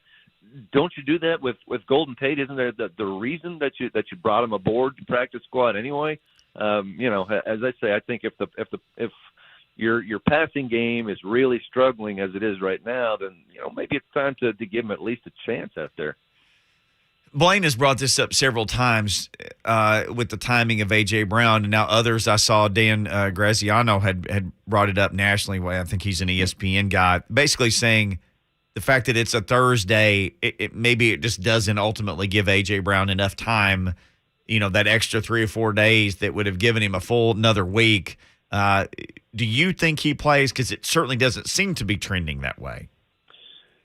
Don't you do that with Golden Tate? Isn't there the reason that you brought him aboard the practice squad anyway? As I say, I think if your passing game is really struggling as it is right now, then maybe it's time to give him at least a chance out there. Blaine has brought this up several times with the timing of A.J. Brown, and now others. I saw Dan Graziano had brought it up nationally. I think he's an ESPN guy, basically saying the fact that it's a Thursday, maybe it just doesn't ultimately give A.J. Brown enough time, that extra 3 or 4 days that would have given him a full another week. Do you think he plays? Because it certainly doesn't seem to be trending that way.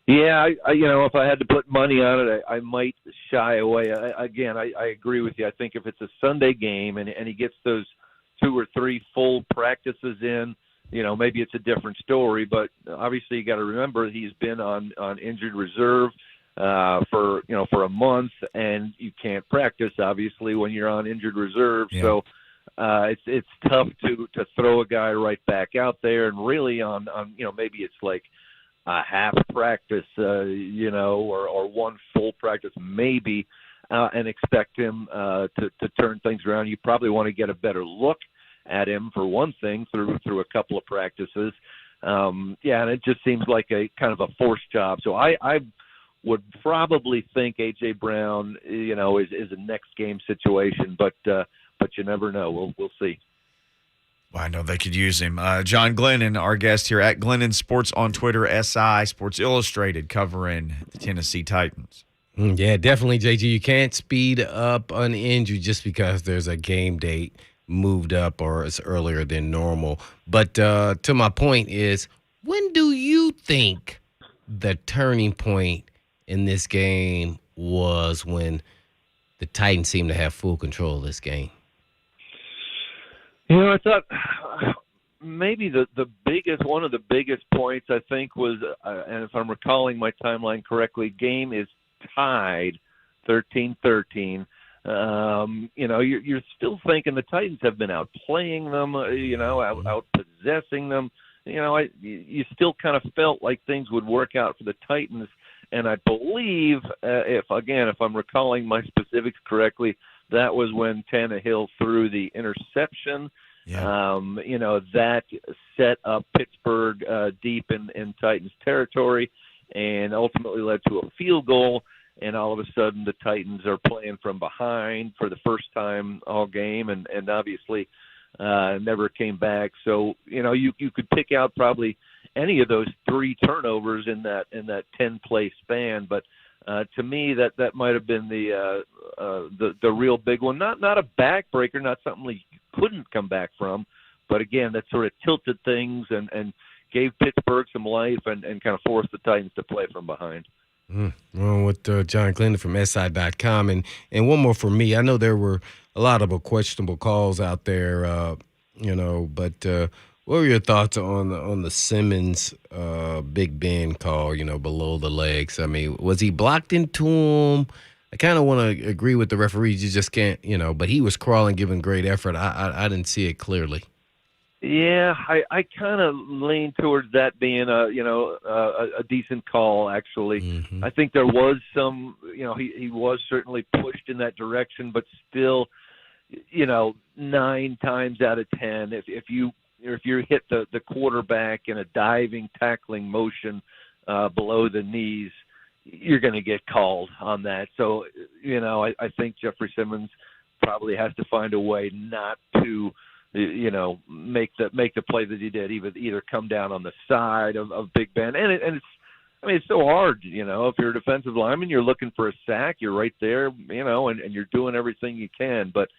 Yeah, if I had to put money on it, I might shy away. I agree with you. I think if it's a Sunday game and he gets those 2 or 3 full practices in, maybe it's a different story. But obviously, you got to remember he's been on injured reserve for a month, and you can't practice obviously when you're on injured reserve. Yeah. So it's tough to throw a guy right back out there, and really on maybe it's like a half practice, or 1 full practice maybe, and expect him to turn things around. You probably want to get a better look at him for one thing through a couple of practices. And it just seems like a kind of a forced job. So I would probably think A.J. Brown, is a next game situation, but you never know. We'll see. Well, I know they could use him. John Glennon, our guest here at Glennon Sports on Twitter, SI, Sports Illustrated, covering the Tennessee Titans. Yeah, definitely, JG. You can't speed up an injury just because there's a game date moved up or it's earlier than normal. But to my point is, when do you think the turning point in this game was when the Titans seemed to have full control of this game? I thought maybe one of the biggest points, I think, was, and if I'm recalling my timeline correctly, game is tied 13-13. You're still thinking the Titans have been outplaying them, out possessing them. You still kind of felt like things would work out for the Titans. And I believe, if I'm recalling my specifics correctly, that was when Tannehill threw the interception. Yeah. That set up Pittsburgh deep in Titans territory and ultimately led to a field goal. And all of a sudden the Titans are playing from behind for the first time all game and obviously never came back. So, you could pick out probably any of those 3 turnovers in that 10-play span. But to me, that might have been the real big one. Not a backbreaker, not something you couldn't come back from, but again, that sort of tilted things and gave Pittsburgh some life and kind of forced the Titans to play from behind. Well, with John Glennon from SI.com, and one more for me. I know there were a lot of questionable calls out there, but what were your thoughts on the Simmons Big Ben call, below the legs? I mean, was he blocked into him? I kind of want to agree with the referees. You just can't, but he was crawling, giving great effort. I didn't see it clearly. Yeah, I kind of lean towards that being a decent call, actually. Mm-hmm. I think there was some, he was certainly pushed in that direction, but still, 9 times out of 10, if you hit the quarterback in a diving, tackling motion below the knees, you're going to get called on that. So, I think Jeffrey Simmons probably has to find a way not to, make the play that he did, either come down on the side of Big Ben. And it's so hard, if you're a defensive lineman, you're looking for a sack, you're right there, and you're doing everything you can. But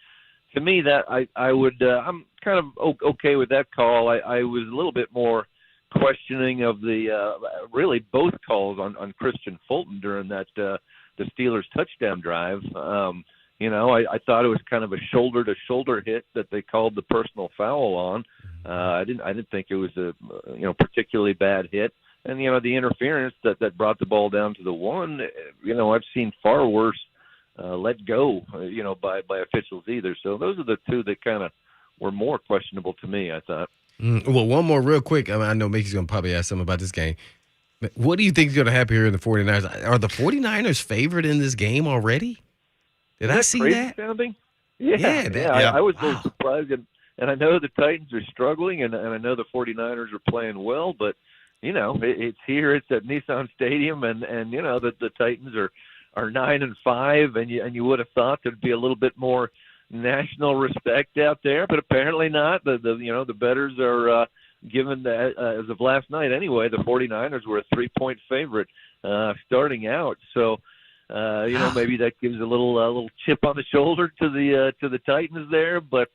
to me, that I would, I'm kind of okay with that call. I was a little bit more questioning of the really both calls on Christian Fulton during that the Steelers touchdown drive. I thought it was kind of a shoulder-to-shoulder hit that they called the personal foul on. I didn't think it was a particularly bad hit. And the interference that brought the ball down to the 1. I've seen far worse let go by officials either. So those are the 2 that kind of were more questionable to me, I thought. Well, one more real quick. I know Mickey's going to probably ask something about this game. What do you think is going to happen here in the 49ers? Are the 49ers favored in this game already? Did I see that? Sounding? Yeah. I was a little surprised. And I know the Titans are struggling, and I know the 49ers are playing well, but it's here. It's at Nissan Stadium, and the Titans are 9-5, and you would have thought there'd be a little bit more national respect out there, but apparently not. The bettors are given that as of last night anyway. The 49ers were a 3-point favorite starting out, so maybe that gives a little chip on the shoulder to the Titans there, but.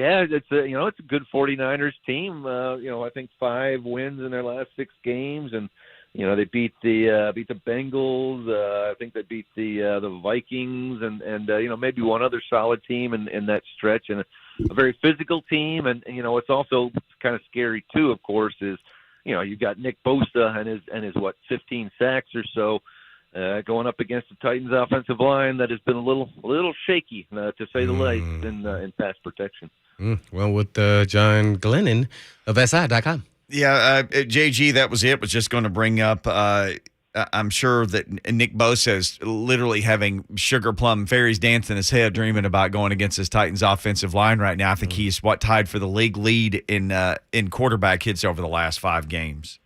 It's a good 49ers team. I think 5 wins in their last 6 games, and they beat the Bengals. I think they beat the Vikings, and maybe one other solid team in that stretch, and a very physical team. And it's also kind of scary too. Of course, is you've got Nick Bosa and his 15 sacks or so. Going up against the Titans' offensive line that has been a little shaky, to say the least, in pass protection. Well, with John Glennon of SI.com. Yeah, JG, that was it. Was just going to bring up, I'm sure that Nick Bosa is literally having sugar plum fairies dance in his head, dreaming about going against his Titans offensive line right now. I think he's tied for the league lead in quarterback hits over the last 5 games.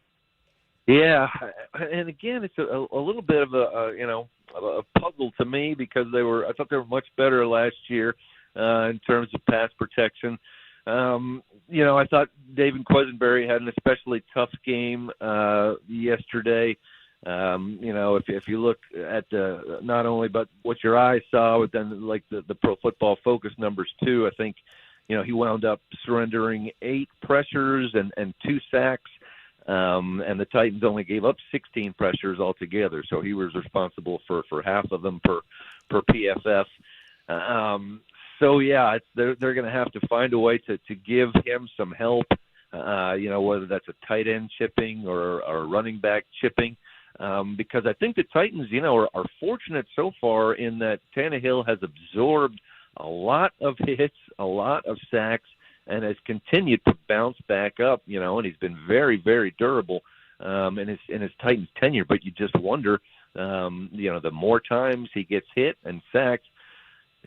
Yeah, and again, it's a little bit of a puzzle to me because I thought they were much better last year in terms of pass protection. I thought David Quisenberry had an especially tough game yesterday. If you look at not only but what your eyes saw, but then like the Pro Football Focus numbers too. I think he wound up surrendering 8 pressures and 2 sacks. And the Titans only gave up 16 pressures altogether, so he was responsible for half of them per PFF. They're going to have to find a way to give him some help, whether that's a tight end chipping or a running back chipping, because I think the Titans, are fortunate so far in that Tannehill has absorbed a lot of hits, a lot of sacks, and has continued to bounce back up, and he's been very, very durable in his Titans tenure. But you just wonder, the more times he gets hit and sacked,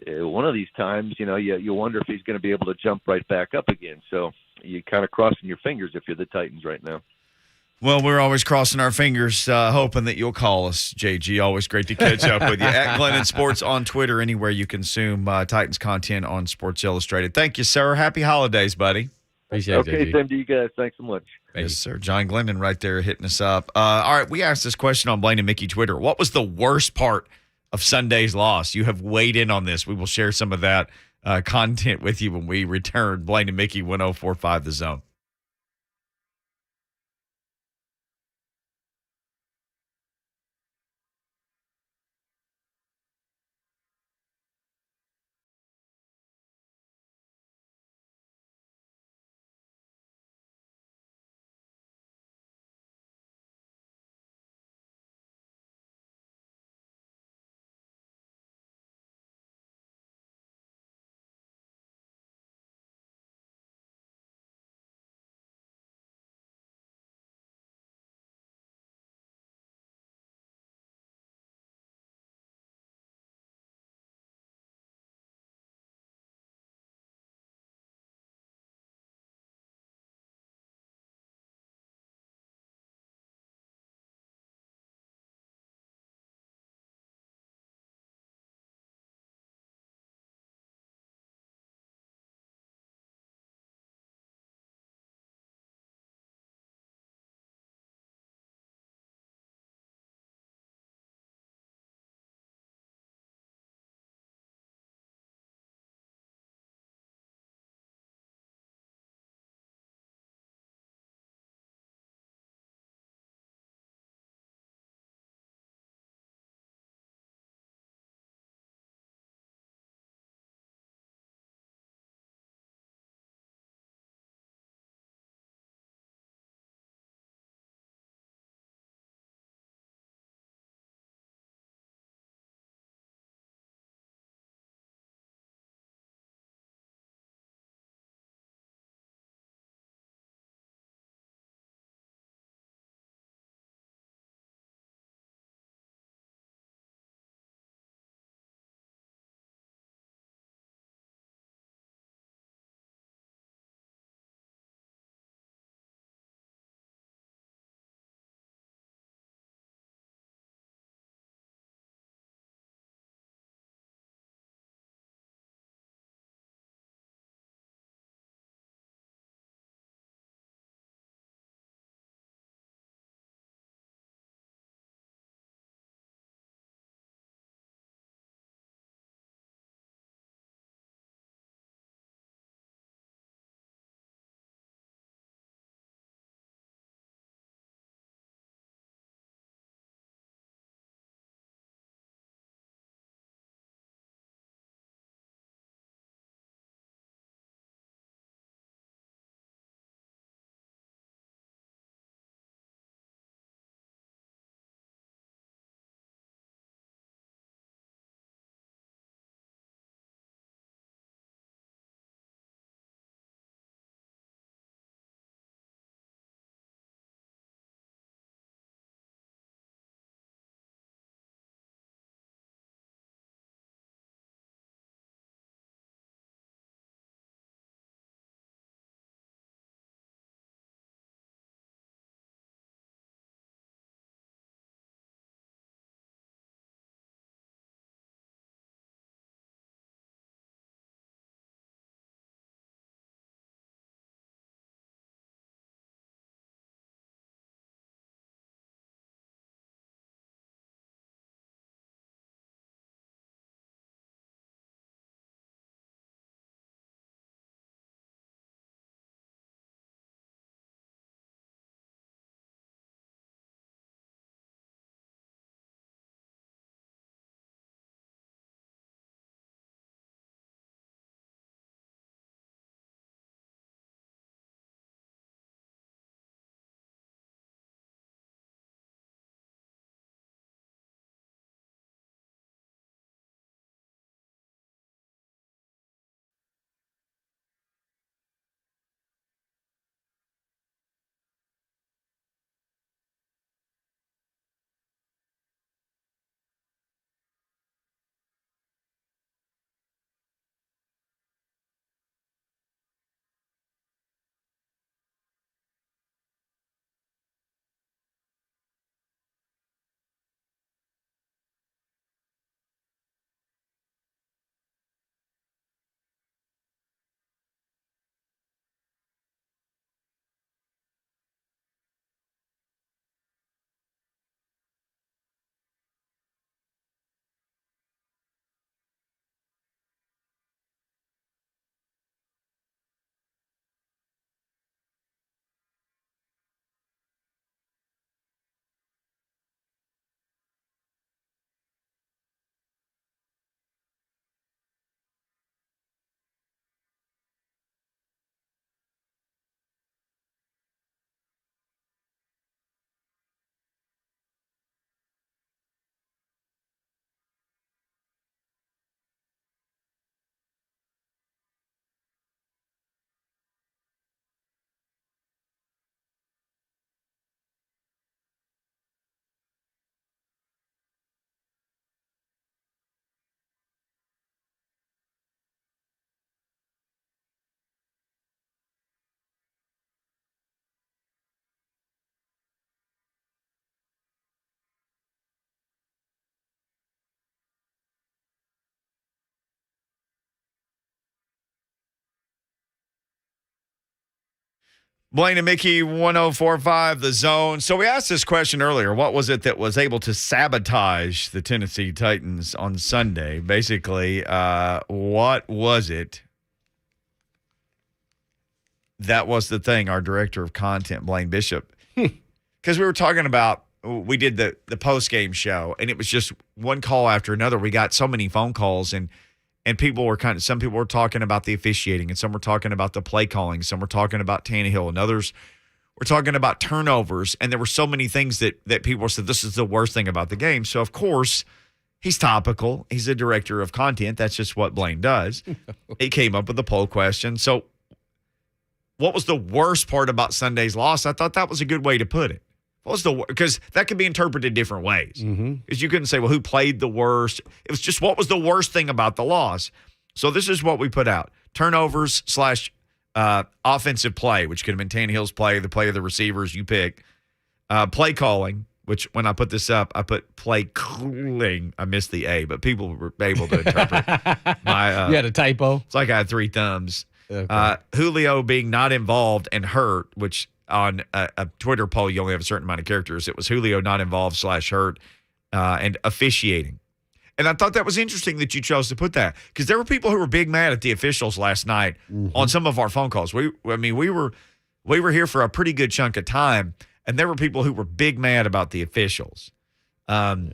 one of these times, you wonder if he's going to be able to jump right back up again. So you're kind of crossing your fingers if you're the Titans right now. Well, we're always crossing our fingers, hoping that you'll call us, JG. Always great to catch up with you. At Glennon Sports on Twitter, anywhere you consume Titans content on Sports Illustrated. Thank you, sir. Happy holidays, buddy. Appreciate it, Okay, JG. same to you guys. Thanks so much. Yes, sir. John Glennon right there hitting us up. All right, we asked this question on Blaine and Mickey Twitter. What was the worst part of Sunday's loss? You have weighed in on this. We will share some of that content with you when we return. Blaine and Mickey, 104.5 The Zone. Blaine and Mickey, 104.5 The Zone. So we asked this question earlier. What was it that was able to sabotage the Tennessee Titans on Sunday? Basically, what was it that was the thing? Our director of content, Blaine Bishop. Because we were talking about, we did the post-game show, and it was just one call after another. We got so many phone calls, and people were some people were talking about the officiating, and some were talking about the play calling, some were talking about Tannehill, and others were talking about turnovers. And there were so many things that people said, this is the worst thing about the game. So, of course, he's topical. He's a director of content. That's just what Blaine does. He came up with the poll question. So, what was the worst part about Sunday's loss? I thought that was a good way to put it. Because that could be interpreted different ways. Because you couldn't say, well, who played the worst? It was just, what was the worst thing about the loss? So this is what we put out. Turnovers / offensive play, which could have been Tannehill's play, the play of the receivers you pick. Play calling, which when I put this up, I put play calling. I missed the A, but people were able to interpret my. You had a typo? It's like I had 3 thumbs. Okay. Julio being not involved and hurt, which on a Twitter poll, you only have a certain amount of characters. It was Julio not involved / hurt and officiating. And I thought that was interesting that you chose to put that, because there were people who were big mad at the officials last night on some of our phone calls. We were here for a pretty good chunk of time, and there were people who were big mad about the officials. The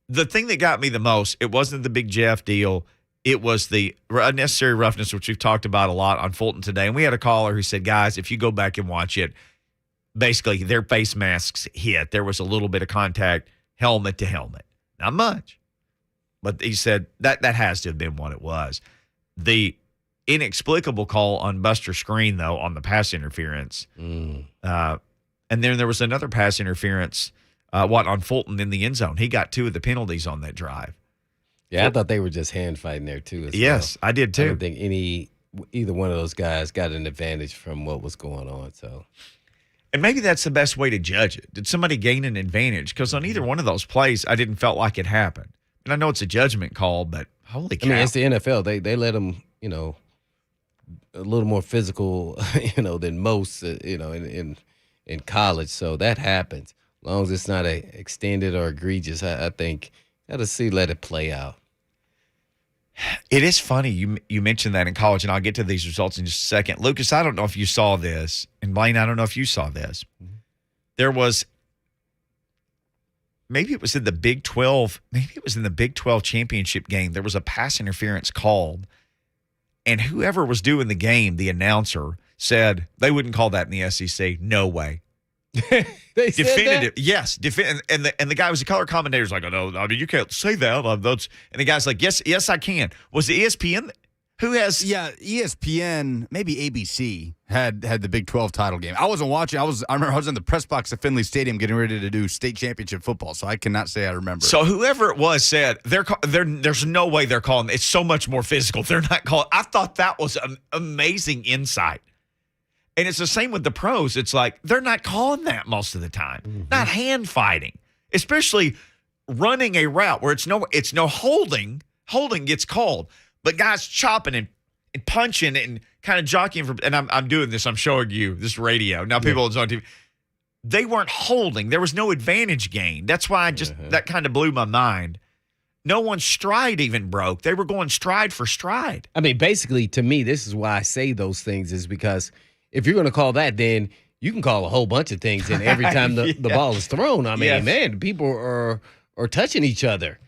thing that got me the most, it wasn't the Big Jeff deal. It was the unnecessary roughness, which we've talked about a lot on Fulton today. And we had a caller who said, guys, if you go back and watch it, basically their face masks hit. There was a little bit of contact, helmet to helmet. Not much. But he said that has to have been what it was. The inexplicable call on Buster Screen, though, on the pass interference. And then there was another pass interference, on Fulton in the end zone. He got 2 of the penalties on that drive. Yeah, I thought they were just hand fighting there too. Yes, well. I did too. I don't think either one of those guys got an advantage from what was going on. So, and maybe that's the best way to judge it. Did somebody gain an advantage? Because on either one of those plays, I didn't felt like it happened. And I know it's a judgment call, but holy cow! I mean, it's the NFL. They let them, a little more physical, than most, in college. So that happens. As long as it's not extended or egregious, I think let it play out. It is funny you mentioned that in college, and I'll get to these results in just a second. Lucas, I don't know if you saw this, and Blaine, I don't know if you saw this. There was, maybe it was in the Big 12, championship game. There was a pass interference called, and whoever was doing the game, the announcer, said they wouldn't call that in the SEC. No way. They defended it. Yes, and the guy was the color commentator's like, oh no, I mean you can't say that. And the guy's like, yes, I can. Was it ESPN? Who has? Yeah, ESPN, maybe ABC had the Big 12 title game. I wasn't watching. I remember I was in the press box at Finley Stadium getting ready to do state championship football, so I cannot say I remember. So whoever it was said there's no way they're calling. It's so much more physical. They're not calling. I thought that was an amazing insight. And it's the same with the pros. It's like they're not calling that most of the time. Not hand fighting, especially running a route where it's no holding. Holding gets called, but guys chopping and punching and kind of jockeying for. And I'm doing this. I'm showing you this radio now. People on TV, they weren't holding. There was no advantage gained. That's why that kind of blew my mind. No one's stride even broke. They were going stride for stride. I mean, basically, to me, this is why I say those things is because if you're going to call that, then you can call a whole bunch of things, and every time the ball is thrown, I mean, man, people are touching each other,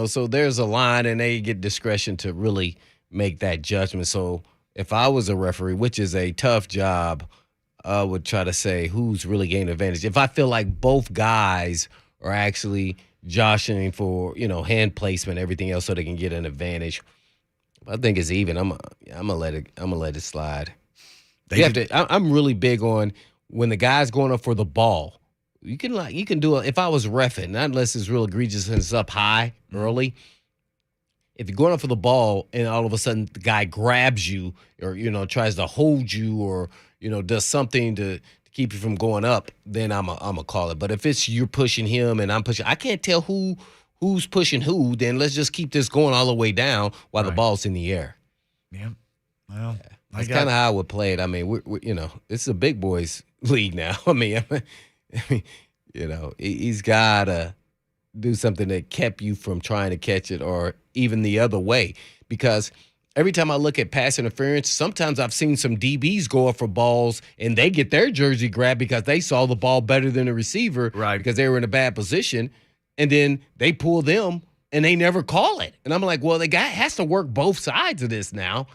so there's a line, and they get discretion to really make that judgment. So if I was a referee, which is a tough job, I would try to say who's really gaining advantage. If I feel like both guys are actually joshing for, hand placement, everything else, so they can get an advantage, I think it's even. I'm gonna let it slide. I'm really big on when the guy's going up for the ball. You can do it. If I was reffing, not unless it's real egregious and it's up high early. If you're going up for the ball and all of a sudden the guy grabs you or tries to hold you or does something to keep you from going up, then I'm a call it. But if it's you're pushing him and I'm pushing, I can't tell who's pushing who. Then let's just keep this going all the way down while the ball's in the air. Yeah. Well, that's kind of how I would play it. I mean, we it's a big boys league now. I mean, he's got to do something that kept you from trying to catch it, or even the other way. Because every time I look at pass interference, sometimes I've seen some DBs go up for balls and they get their jersey grabbed because they saw the ball better than the receiver, right? Because they were in a bad position, and then they pull them and they never call it. And I'm like, well, the guy has to work both sides of this now.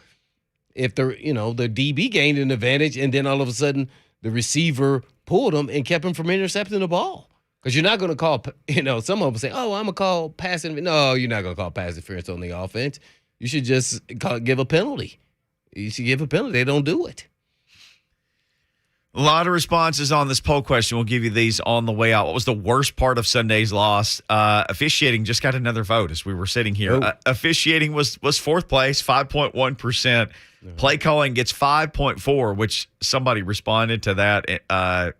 If the DB gained an advantage and then all of a sudden the receiver pulled him and kept him from intercepting the ball. Because you're not going to call, some of them say, oh, I'm going to call pass interference. No, you're not going to call pass interference on the offense. You should just give a penalty. You should give a penalty. They don't do it. A lot of responses on this poll question. We'll give you these on the way out. What was the worst part of Sunday's loss? Officiating just got another vote as we were sitting here. Officiating was fourth place, 5.1%. Play calling gets 5.4%, which somebody responded to that,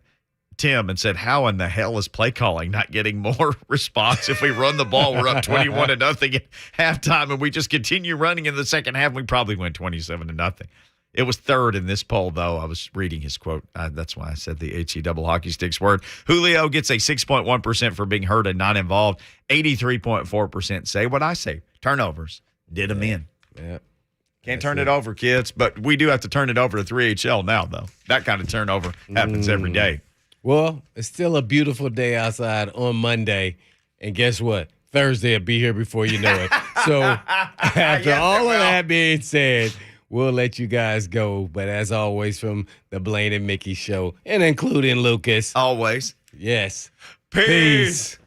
Tim, and said, how in the hell is play calling not getting more response? If we run the ball, we're up 21-0 at halftime, and we just continue running in the second half, we probably win 27-0. It was third in this poll, though. I was reading his quote. That's why I said the HE double hockey sticks word. Julio gets a 6.1% for being hurt and not involved. 83.4% say what I say. Turnovers. Did them in. Yeah. Can't turn it over, kids. But we do have to turn it over to 3HL now, though. That kind of turnover happens every day. Well, it's still a beautiful day outside on Monday. And guess what? Thursday will be here before you know it. So after all of that being said, we'll let you guys go. But as always, from the Blaine and Mickey Show, and including Lucas. Always. Yes. Peace.